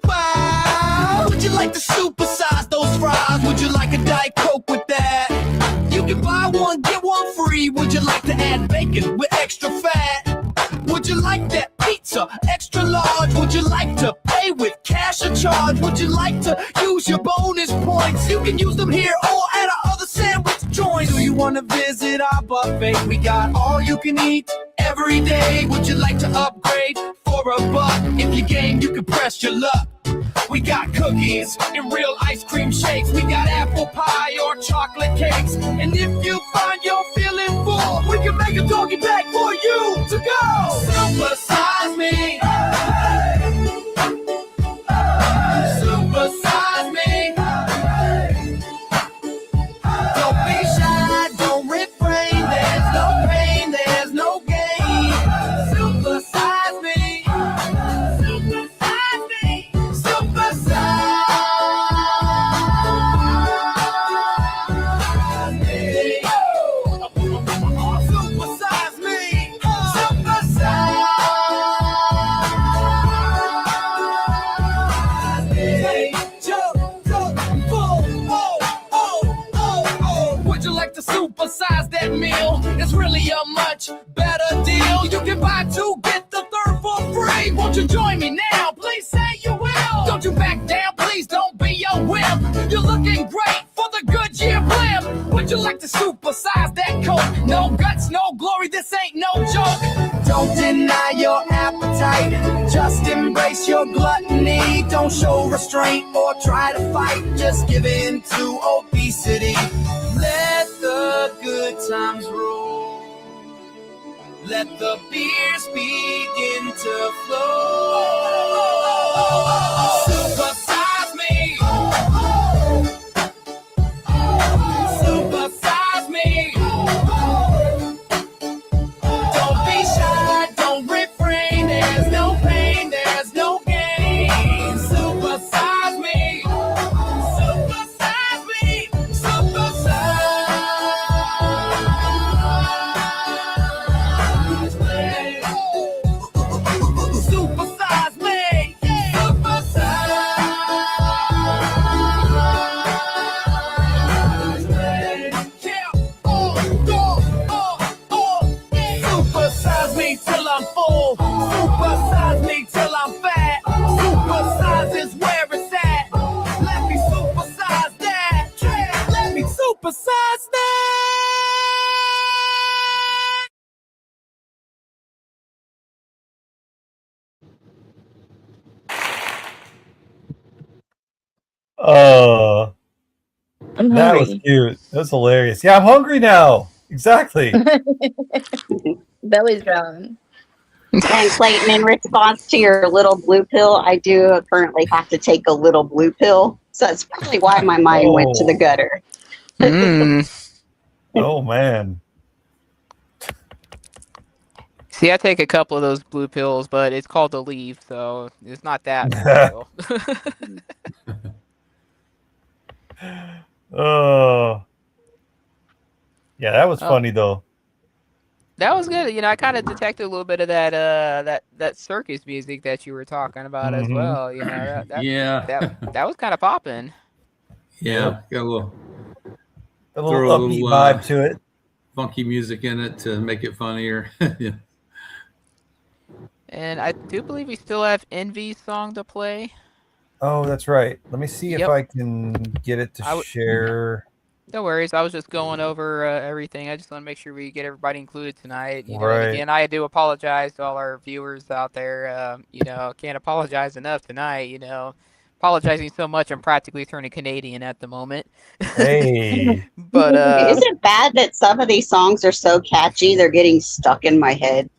Wow. Would you like to supersize those fries? Would you like a Diet Coke with that? You can buy one, get one free. Would you like to add bacon with extra fat? Would you like that pizza extra large? Would you like to pay with cash or charge? Would you like to use your bonus points? You can use them here or at our other sandwich joints. Do you want to visit our buffet? We got all you can eat every day. Would you like to upgrade for $1? If you game, you can press your luck. We got cookies and real ice cream shakes. We got apple pie or chocolate cakes. And if you find you're feeling full, we can make a doggy bag for you to go. Supersize me. Supersize me. Don't be shy, don't refrain. There's no pain, there's no gain. Supersize me. Supersize me. Supersize me. Supersize me. Supersize me. Would you like to supersize that meal? It's really a much better deal. You can buy two, get the third for free. Won't you join me now? Please say you will. Don't you back down, please don't be a wimp. You're looking great for the Goodyear blimp. Would you like to supersize that Coke? No guts, no glory, this ain't no joke. Don't deny your appetite, just embrace your gluttony. Don't show restraint or try to fight, just give in to obesity. Let the good times roll. Let the beers begin to flow. Supersize me. Supersize me. Don't be shy, don't refrain. There's no pain, there's no gain. Supersize me. Supersize me. Supersize me. Supersize me. Supersize me. Supersize me till I'm full. Supersize me till I'm fat. Supersize is where it's at. Let me supersize that. Let me supersize that. Oh, I'm that was hungry. cute. That was hilarious. Yeah, I'm hungry now. Exactly. Belly's growling. And Clayton, in response to your little blue pill, I do currently have to take a little blue pill. So that's probably why my mind went to the gutter. Oh, man. See, I take a couple of those blue pills, but it's called the leave, so it's not that blue pill. Oh. Yeah, that was funny, though. That was good. I kind of detected a little bit of that circus music that you were talking about as well. Yeah. That was kind of popping. Yeah, got a little upbeat vibe to it. Funky music in it to make it funnier. Yeah. And I do believe we still have Envy's song to play. Oh, that's right. Let me see if Yep. I can get it to share. No worries. I was just going over everything. I just want to make sure we get everybody included tonight. You know, Right. and again, I do apologize to all our viewers out there. You know, can't apologize enough tonight. You know, apologizing so much, I'm practically turning Canadian at the moment. Hey. But Is it bad that some of these songs are so catchy they're getting stuck in my head?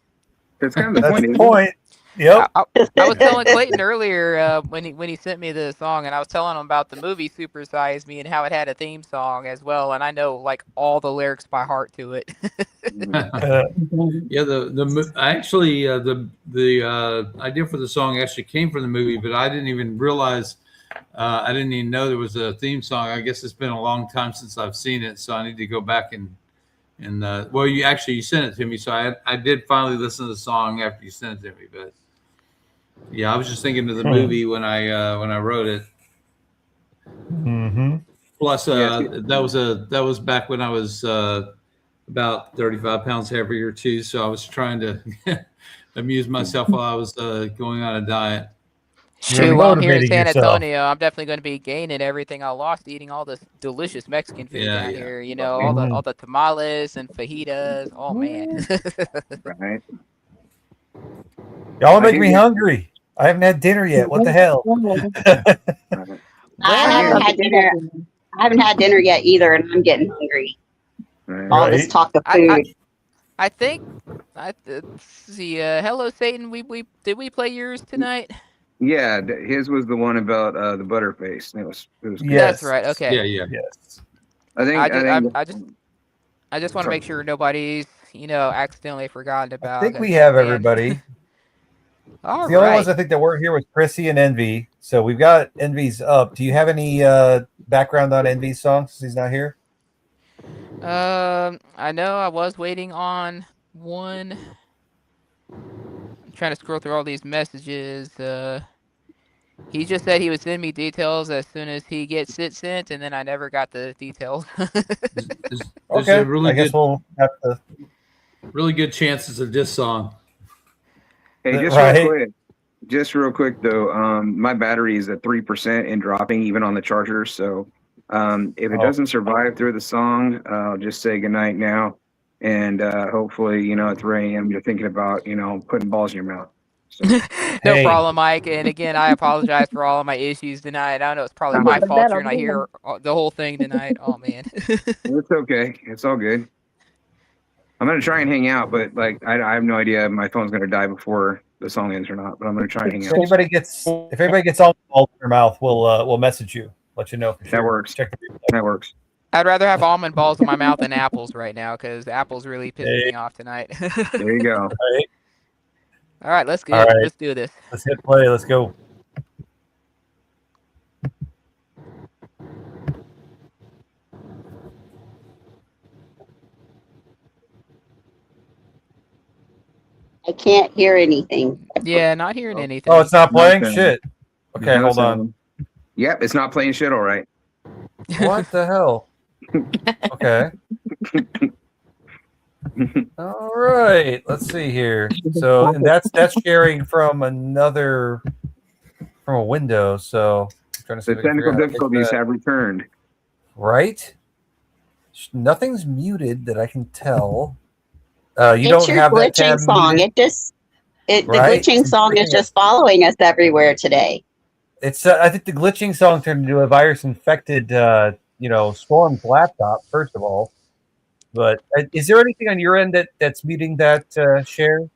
That's kind of the That's point. the isn't it? point. Yep. I was telling Clayton earlier when he sent me the song, and I was telling him about the movie Super Size Me and how it had a theme song as well, and I know like all the lyrics by heart to it. Yeah, the actually the idea for the song actually came from the movie, but I didn't even realize I didn't even know there was a theme song. I guess it's been a long time since I've seen it, so I need to go back and well, you sent it to me, so I did finally listen to the song after you sent it to me, but. Yeah, I was just thinking of the movie when I wrote it. Mm-hmm. Plus, that was back when I was about 35 pounds heavier too. So I was trying to amuse myself while I was going on a diet. Shoot, while I'm here in San Antonio, I'm definitely going to be gaining everything I lost eating all this delicious Mexican food down here. You know, all the tamales and fajitas. Oh man. Right. Y'all make me hungry. I haven't had dinner yet. What the hell? I haven't had dinner yet either, and I'm getting hungry. All this talk of food. I think. Let's see. Hello, Satan. Did we play yours tonight? Yeah, his was the one about the butterface. It was good. Yes. That's right. Okay. Yeah. Yes. I just want to make sure nobody's accidentally forgotten about. I think we have everybody. All the only ones I think that weren't here was Chrissy and Envy. So we've got Envy's up. Do you have any background on Envy's songs since he's not here? I know I was waiting on one. I'm trying to scroll through all these messages. He just said he would send me details as soon as he gets it sent, and then I never got the details. Okay, I guess we'll have to. Really good chances of this song. Hey, just real quick though, my battery is at 3% and dropping even on the charger. So if it doesn't survive through the song, I'll just say goodnight now. And hopefully, at 3 a.m. you're thinking about, putting balls in your mouth. So. No problem, Mike. And again, I apologize for all of my issues tonight. I know it's probably my fault you're not here the whole thing tonight. Oh man. It's okay. It's all good. I'm gonna try and hang out, but I have no idea if my phone's gonna die before the song ends or not. But I'm gonna try and hang out. If anybody gets all in their mouth, we'll message you, let you know. For sure. That works. That works. I'd rather have almond balls in my mouth than apples right now because apples really pissing me off tonight. There you go. All right, let's All right. Let's do this. Let's hit play. Let's go. I can't hear anything. Yeah, not hearing anything. Oh, it's not playing? Shit. Okay, hold on. Yep, it's not playing shit, all right. What the hell? Okay. All right. Let's see here. So, and that's sharing from a window. So, I'm trying to see the technical difficulties have returned. Right? Nothing's muted that I can tell. You It's don't your have that glitching tab song. muted? The Right? glitching song is just following us everywhere today. It's I think the glitching song turned into a virus infected Storm's laptop, first of all. But is there anything on your end that's muting that share?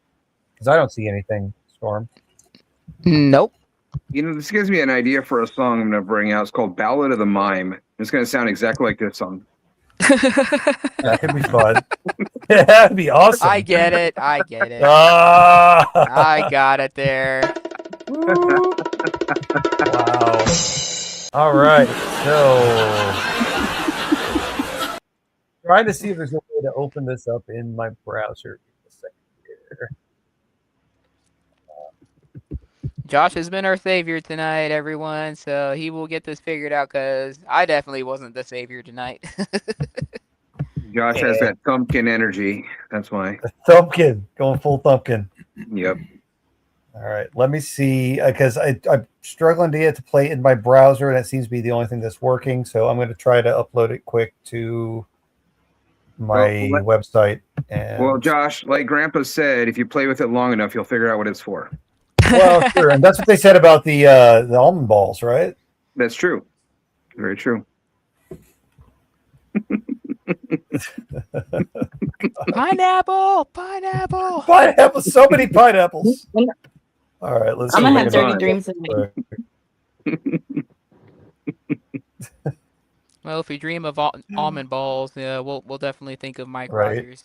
Because I don't see anything, Storm. Nope. This gives me an idea for a song I'm going to bring out. It's called Ballad of the Mime. It's going to sound exactly like this song. That could be fun. Yeah, that'd be awesome. I get it. I got it there. Wow. All right. So, trying to see if there's a way to open this up in my browser. Give me a second here. Josh has been our savior tonight, everyone. So he will get this figured out because I definitely wasn't the savior tonight. Josh has that Thumpkin energy. That's why. Thumpkin. Going full Thumpkin. Yep. All right, let me see, because I'm struggling to get it to play in my browser, and it seems to be the only thing that's working. So I'm going to try to upload it quick to my website. And Well, Josh, like Grandpa said, if you play with it long enough, you'll figure out what it's for. well, sure, and that's what they said about the almond balls, right? That's true. Very true. Pineapple. So many pineapples. All right, let's. I'm see gonna if have I dirty can- dreams tonight. Well, if we dream of almond balls, we'll definitely think of Mike Right. Rogers.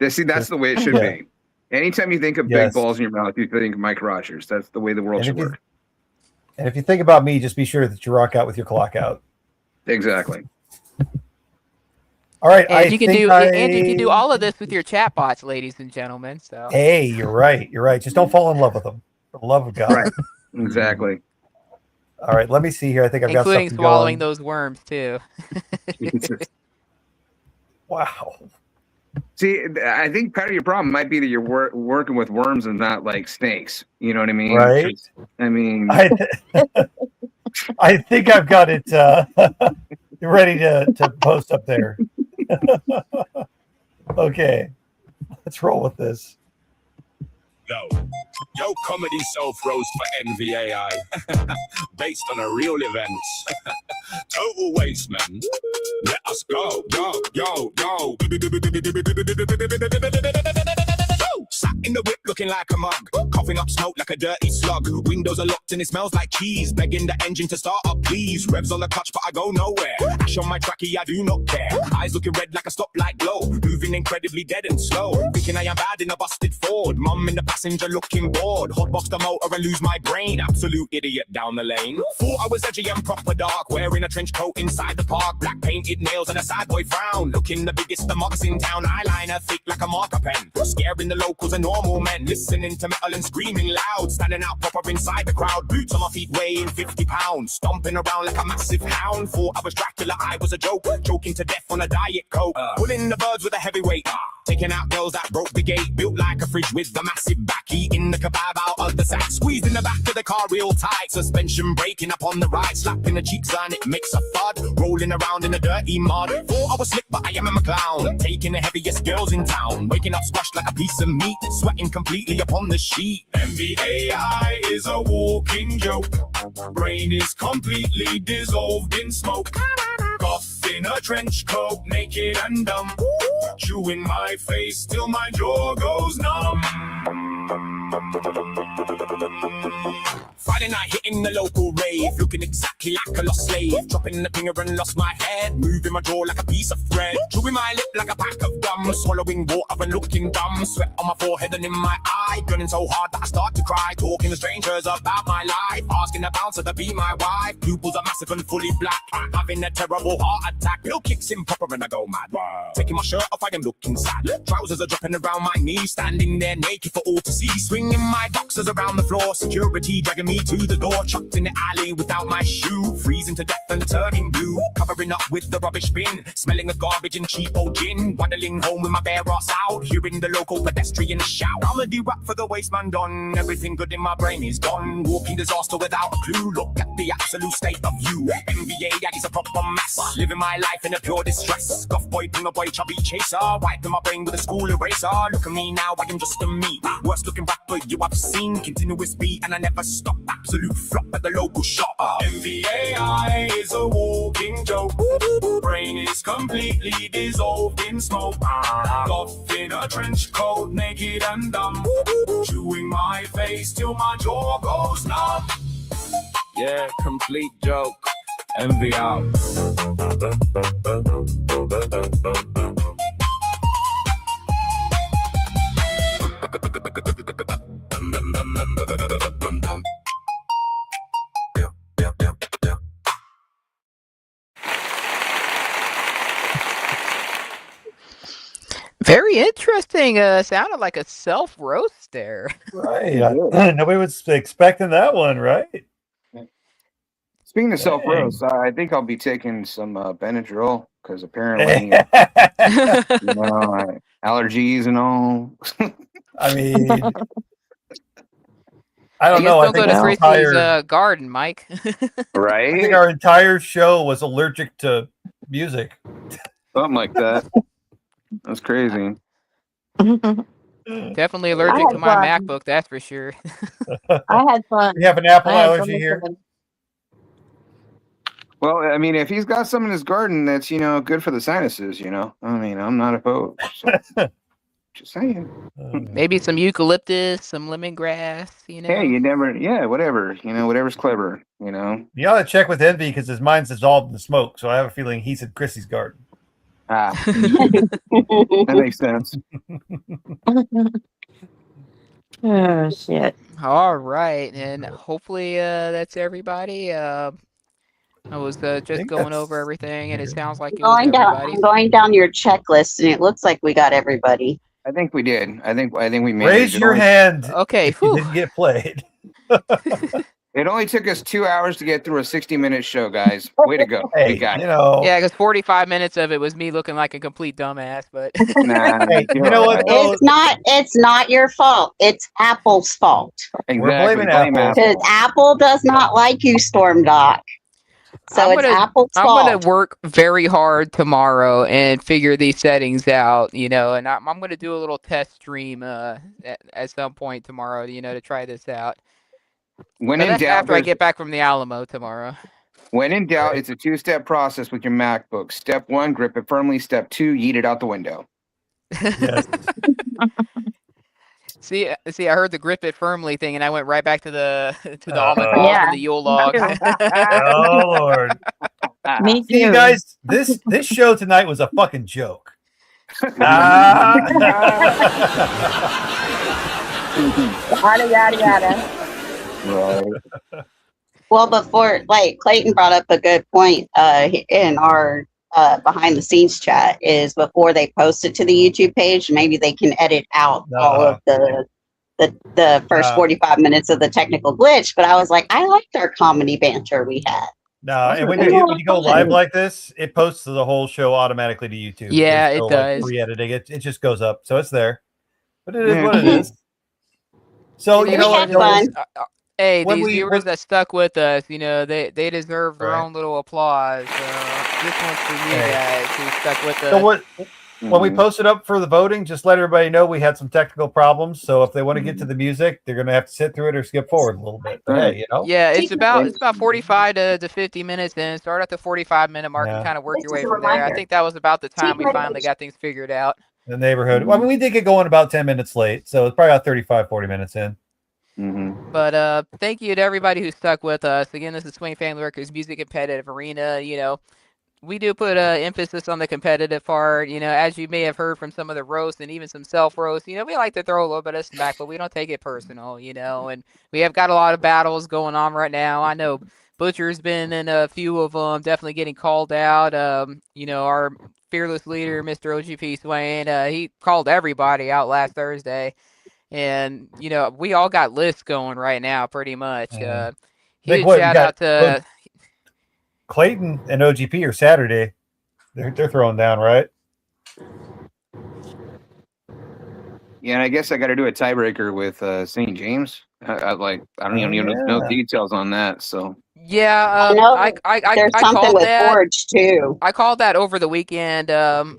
See, that's the way it should Yeah. be. Anytime you think of Yes. big balls in your mouth, you think of Mike Rogers. That's the way the world And should if you- work. And if you think about me, just be sure that you rock out with your clock out. Exactly. All right, And you can do all of this with your chat bots, ladies and gentlemen. So Hey, you're right. You're right. Just don't fall in love with them. For the love of God. Right. Exactly. All right, let me see here. I think I've got including something swallowing going. those worms too. Wow. See, I think part of your problem might be that you're working with worms and not like snakes. You know what I mean? Right. I mean, I think I've got it ready to post up there. Okay, let's roll with this. Yo, comedy self-roast for NVAI. Based on a real event. Total waste, man. Let us go. Yo. Sat in the whip looking like a mug. Coughing up smoke like a dirty slug. Windows are locked and it smells like cheese. Begging the engine to start up, please. Revs on the clutch, but I go nowhere. Ash on my trackie, I do not care. Eyes looking red like a stoplight glow. Moving incredibly dead and slow. Thinking I am bad in a busted Ford. Mum in the passenger looking bored. Hotbox the motor and lose my brain. Absolute idiot down the lane. Thought I was edgy and proper dark. Wearing a trench coat inside the park. Black painted nails and a sad boy frown. Looking the biggest the marks in town. Eyeliner thick like a marker pen. Scaring the locals and normal men. Listening to metal and screaming loud. Standing out proper inside the crowd. Boots on my feet weighing 50 pounds. Stomping around like a massive hound. Thought I was Dracula, I was a joke. Choking to death on a diet coke. Pulling the birds with a heavyweight. Taking out girls that broke the gate. Built like a fridge with the massive back. Eating the kebab out of the sack. Squeezed in the back of the car real tight. Suspension breaking up on the ride. Slapping the cheeks and it makes a thud. Rolling around in the dirty mud. Thought I was slick but I am a clown. Taking the heaviest girls in town. Waking up squashed like a piece of meat. Sweating completely upon the sheet. MVAI is a walking joke. Brain is completely dissolved in smoke. Goth in a trench coat, naked and dumb. Chewing my face till my jaw goes numb. Friday night hitting the local rave. Looking exactly like a lost slave. Dropping the pinger and lost my head. Moving my jaw like a piece of thread. Chewing my lip like a pack of gum. Swallowing water and looking dumb. Sweat on my forehead and in my eye. Gunning so hard that I start to cry. Talking to strangers about my life. Asking the bouncer to be my wife. Pupils are massive and fully black. Having a terrible heart attack. Bill kicks in proper and I go mad. Taking my shirt off, I am looking sad. Trousers are dropping around my knees. Standing there naked for all to see. Swinging my boxers around the floor. Security dragging me to the door. Chucked in the alley without my shoe. Freezing to death and turning blue. Covering up with the rubbish bin. Smelling of garbage and cheap old gin. Waddling home with my bare ass out. Hearing the local pedestrian shout. I'm a D-rap for the waste man done. Everything good in my brain is gone. Walking disaster without a clue. Look at the absolute state of you. NBA is a proper mess. Living my life in a pure distress. Goth boy, pinger boy, chubby chaser. Wiping my brain with a school eraser. Look at me now, I am just a me. Worst looking rapper you have seen. Continuous beat and I never stop. Absolute flop at the local shop. MVAI is a walking joke. Brain is completely dissolved in smoke. Goth in a trench coat, naked and dumb. Chewing my face till my jaw goes numb. Yeah, complete joke. Envy out. Very interesting. Sounded like a self-roast there. Right. Nobody was expecting that one, right? Speaking of self-roast, I think I'll be taking some Benadryl because apparently, allergies and all. I mean, I don't guess know. I don't think go to our Chrissy's entire, garden, Mike. Right? I think our entire show was allergic to music. Something like that. That's crazy. Definitely allergic had to my fun. MacBook, that's for sure. I had fun. You have an apple I had so allergy much here? fun. Well, I mean, if he's got some in his garden that's, good for the sinuses, I mean, I'm not opposed. So. Just saying. Maybe some eucalyptus, some lemongrass, Hey, whatever. Whatever's clever, You ought to check with Envy because his mind's dissolved in the smoke. So I have a feeling he's in Chrissy's garden. Ah, that makes sense. Oh shit. All right, and hopefully that's everybody. I was just going over everything, and it sounds like it was everybody. I'm going down your checklist, and it looks like we got everybody. I think we did. I think we made Raise it. your hand. Okay, if you didn't get played. It only took us 2 hours to get through a 60-minute show, guys. Way to go. Hey, we got it. Yeah, because 45 minutes of it was me looking like a complete dumbass, but Nah, Hey, you know what? It's not your fault. It's Apple's fault. Exactly. We're blaming Blame Apple. Because Apple does not like you, Stormdok. So it's Apple's I'm fault. gonna work very hard tomorrow and figure these settings out, and I'm gonna do a little test stream at some point tomorrow, to try this out. When But in that's doubt, after I get back from the Alamo tomorrow. When in doubt, it's a 2-step process with your MacBook. Step 1, grip it firmly. Step 2, yeet it out the window. Yes. See, I heard the grip it firmly thing, and I went right back to the almond balls and the Yule log. Oh Lord. Me See, you too. guys, this show tonight was a fucking joke. Yada yada yada. Right. Well, before, Clayton brought up a good point in our behind the scenes chat is before they post it to the YouTube page, maybe they can edit out all of the first 45 minutes of the technical glitch. But I was like, I liked our comedy banter we had. No, and when you go live like this, it posts the whole show automatically to YouTube. Yeah, There's it no, does. Re-editing it just goes up, so it's there. But it is what it is. So We you know had what? fun. Hey, When these we- viewers that stuck with us, they deserve their Right. own little applause. This one's for you Hey. guys who stuck with us. So when we post it up for the voting, just let everybody know we had some technical problems. So if they want to get to the music, they're going to have to sit through it or skip forward a little bit. But hey, Yeah, it's about 45 to 50 minutes in. Start at the 45-minute mark Yeah. and kind of work your way This is a from there. I reminder. think that was about the time we Take finally notes. got things figured out. the neighborhood. Well, I mean, we did get going about 10 minutes late, so it's probably about 35, 40 minutes in. But thank you to everybody who stuck with us. Again, this is Swain Family Records Music Competitive Arena. We do put emphasis on the competitive part. As you may have heard from some of the roasts and even some self-roasts, we like to throw a little bit of smack, but we don't take it personal, and we have got a lot of battles going on right now. I know Butcher's been in a few of them, definitely getting called out. Our fearless leader, Mr. OGP Swain, he called everybody out last Thursday. And, we all got lists going right now, pretty much. Huge shout out to Clayton and OGP are Saturday. They're throwing down, right? Yeah, and I guess I got to do a tiebreaker with St. James. I don't even know details on that. So yeah, There's I something called with that. Forge too. I called that over the weekend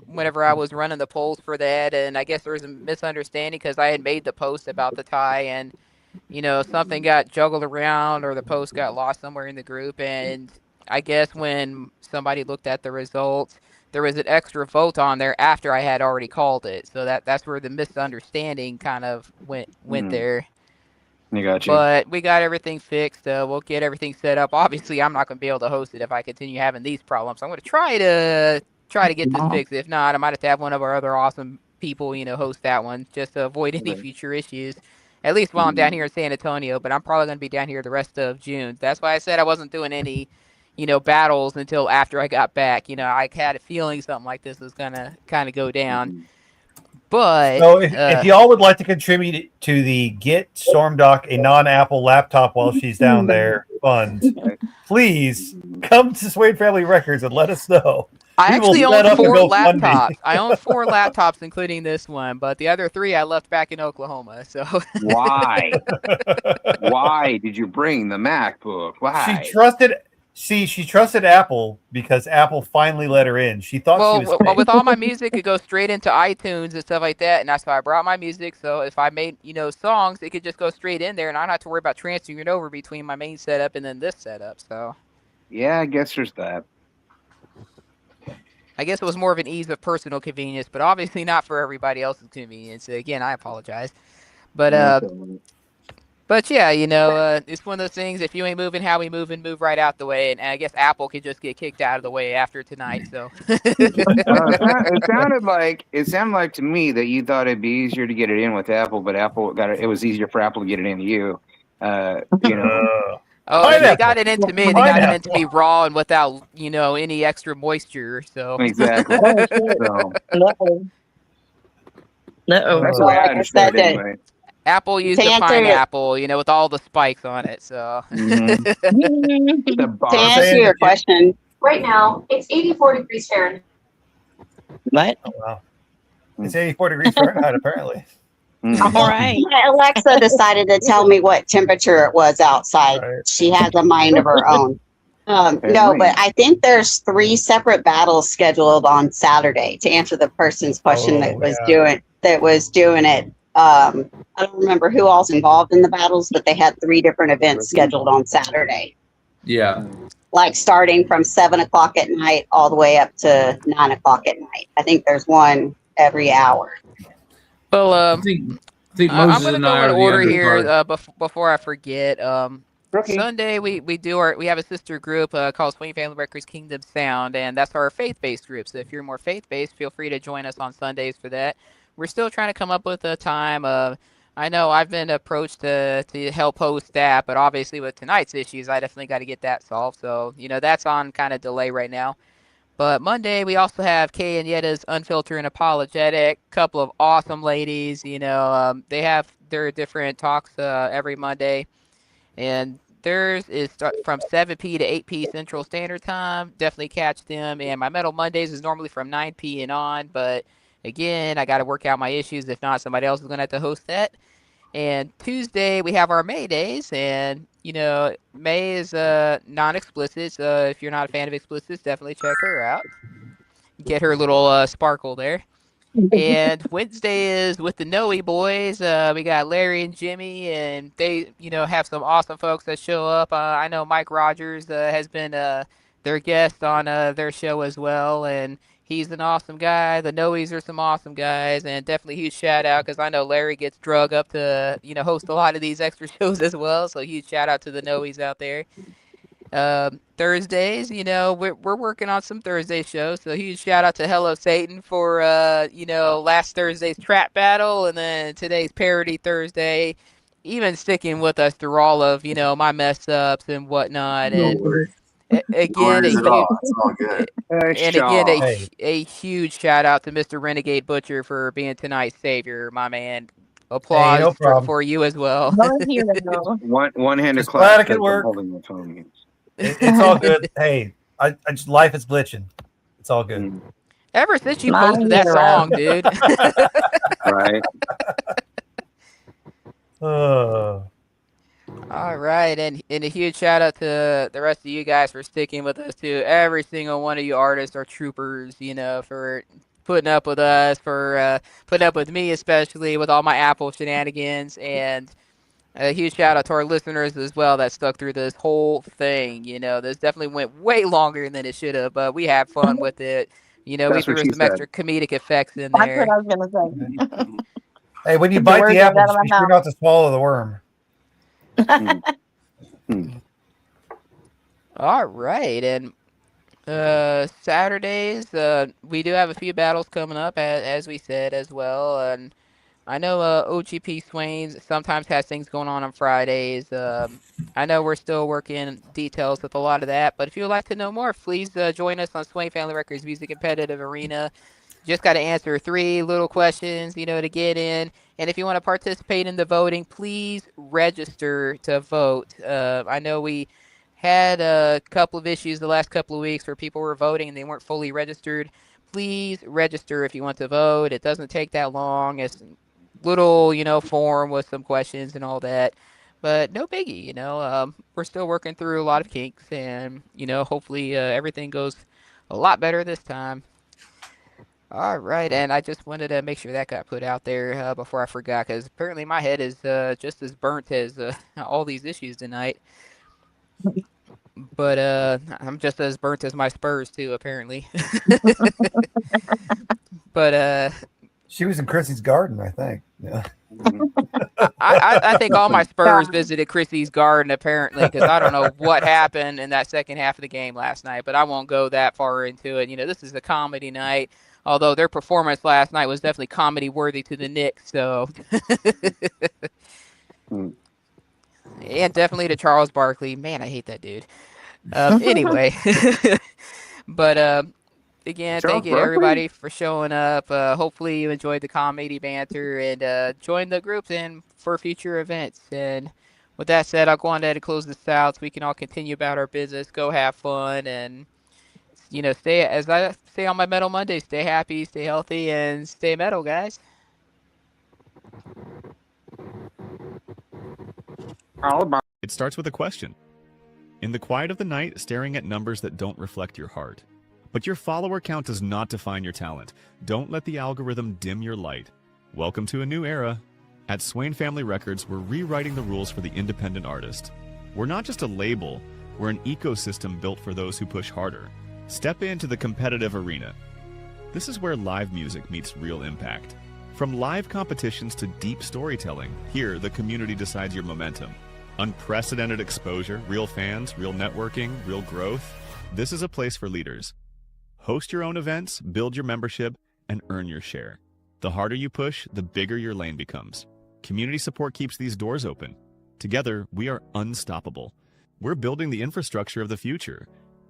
whenever I was running the polls for that, and I guess there was a misunderstanding because I had made the post about the tie, and something got juggled around or the post got lost somewhere in the group, and I guess when somebody looked at the results, there was an extra vote on there after I had already called it, so that's where the misunderstanding kind of went there. I got you. But we got everything fixed. We'll get everything set up. Obviously, I'm not going to be able to host it if I continue having these problems. I'm going to try to get this fixed. If not, I might have to have one of our other awesome people, host that one just to avoid any future issues. At least while I'm down here in San Antonio, but I'm probably going to be down here the rest of June. That's why I said I wasn't doing any, battles until after I got back. I had a feeling something like this was going to kind of go down. But so if y'all would like to contribute to the Get Stormdok a non-Apple laptop while she's down there fund, please come to Swain Family Records and let us know. I People actually set own up a 4 GoFundMe. laptops. I own 4 laptops, including this one, but the other 3 I left back in Oklahoma. So Why? Why did you bring the MacBook? Why? She trusted Apple because Apple finally let her in. She thought she was fake. with all my music, it goes straight into iTunes and stuff like that, and that's why I brought my music. So if I made songs, it could just go straight in there, and I don't have to worry about transferring it over between my main setup and then this setup. So yeah, I guess there's that. I guess it was more of an ease of personal convenience, but obviously not for everybody else's convenience. Again, I apologize, but yeah, it's one of those things. If you ain't moving how we moving, move right out the way. And I guess Apple could just get kicked out of the way after tonight. So It sounded like to me that you thought it'd be easier to get it in with Apple, but it was easier for Apple to get it into you. They got it into me. They got it into me raw and without any extra moisture. So exactly. No. That's the way I understood it anyway. Apple used the pineapple, with all the spikes on it. So to answer your question, Right now, it's 84 degrees Fahrenheit. What? Oh, wow. It's 84 degrees Fahrenheit, apparently. All right. my Alexa decided to tell me what temperature it was outside. Right. She has a mind of her own. No, but I think there's 3 separate battles scheduled on Saturday. To answer the person's question that was doing it. I don't remember who all's involved in the battles, but they had 3 different events scheduled on Saturday. Yeah. Like starting from 7 o'clock at night all the way up to 9 o'clock at night. I think there's one every hour. Well, I think I'm Moses going to and go I in are the order undercard. here before I forget. Sunday we have a sister group called Swain Family Records Kingdom Sound, and that's our faith-based group. So if you're more faith-based, feel free to join us on Sundays for that. We're still trying to come up with a time. I know I've been approached to help host that, but obviously with tonight's issues, I definitely got to get that solved. So that's on kind of delay right now. But Monday, we also have Kay and Yetta's Unfiltered and Apologetic, couple of awesome ladies. They have their different talks every Monday. And theirs is from 7p to 8p Central Standard Time. Definitely catch them. And my Metal Mondays is normally from 9p and on. But again, I got to work out my issues. If not, somebody else is going to have to host that. And Tuesday, we have our May days. And, May is non-explicit. So if you're not a fan of explicits, definitely check her out. Get her little sparkle there. And Wednesday is with the Noe boys. We got Larry and Jimmy, and they, have some awesome folks that show up. I know Mike Rogers has been their guest on their show as well, and he's an awesome guy. The Noes are some awesome guys, and definitely huge shout out because I know Larry gets drug up to host a lot of these extra shows as well. So huge shout out to the Noes out there. Thursdays, we're working on some Thursday shows. So huge shout out to Hello Satan for last Thursday's trap battle, and then today's Parody Thursday. Even sticking with us through all of my mess ups and whatnot. And again, a huge shout out to Mr. Renegade Butcher for being tonight's savior, my man. Applause for you as well. One-handed clap. Glad I could work. It's all good. Hey, life is glitching. It's all good. Ever since you posted that song, dude. Right. All right, and a huge shout out to the rest of you guys for sticking with us too. Every single one of you artists are troopers, for putting up with us, for putting up with me, especially with all my Apple shenanigans, and a huge shout out to our listeners as well that stuck through this whole thing. This definitely went way longer than it should have, but we had fun with it. We threw some extra comedic effects in there. That's what I was going to say. Hey, when you bite the apple, be sure not to swallow the worm. All right, and Saturdays, we do have a few battles coming up, as we said as well, and I know OGP Swain sometimes has things going on Fridays. I know we're still working details with a lot of that, but if you would like to know more, please join us on Swain Family Records Music Competitive Arena. Just got to answer 3 little questions, to get in. And if you want to participate in the voting, please register to vote. I know we had a couple of issues the last couple of weeks where people were voting and they weren't fully registered. Please register if you want to vote. It doesn't take that long. It's a little, form with some questions and all that. But no biggie, we're still working through a lot of kinks, and, hopefully everything goes a lot better this time. All right, and I just wanted to make sure that got put out there before I forgot, because apparently my head is just as burnt as all these issues tonight. But I'm just as burnt as my Spurs, too, apparently. But she was in Chrissy's garden, I think. Yeah. I think all my Spurs visited Chrissy's garden, apparently, because I don't know what happened in that second half of the game last night, but I won't go that far into it. This is a comedy night, although their performance last night was definitely comedy worthy to the Knicks, so. And definitely to Charles Barkley. Man, I hate that dude. Anyway. But, again, thank you to everybody for showing up. Hopefully you enjoyed the comedy banter and join the groups and for future events. And with that said, I'll go on ahead and close this out so we can all continue about our business, go have fun, and, stay, as I say on my Metal Monday, stay happy, stay healthy, and stay metal, guys. It starts with a question. In the quiet of the night, staring at numbers that don't reflect your heart. But your follower count does not define your talent. Don't let the algorithm dim your light. Welcome to a new era. At Swain Family Records, we're rewriting the rules for the independent artist. We're not just a label, we're an ecosystem built for those who push harder. Step into the competitive arena. This is where live music meets real impact. From live competitions to deep storytelling, here the community decides your momentum. Unprecedented exposure, real fans, real networking, real growth. This is a place for leaders. Host your own events, build your membership, and earn your share. The harder you push, the bigger your lane becomes. Community support keeps these doors open. Together, we are unstoppable. We're building the infrastructure of the future.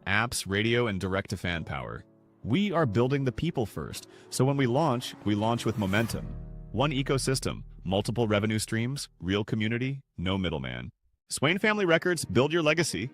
Apps, radio, and direct-to-fan power. We are building the people first, so when we launch with momentum. One ecosystem, multiple revenue streams, real community, no middleman. Swain Family Records, build your legacy.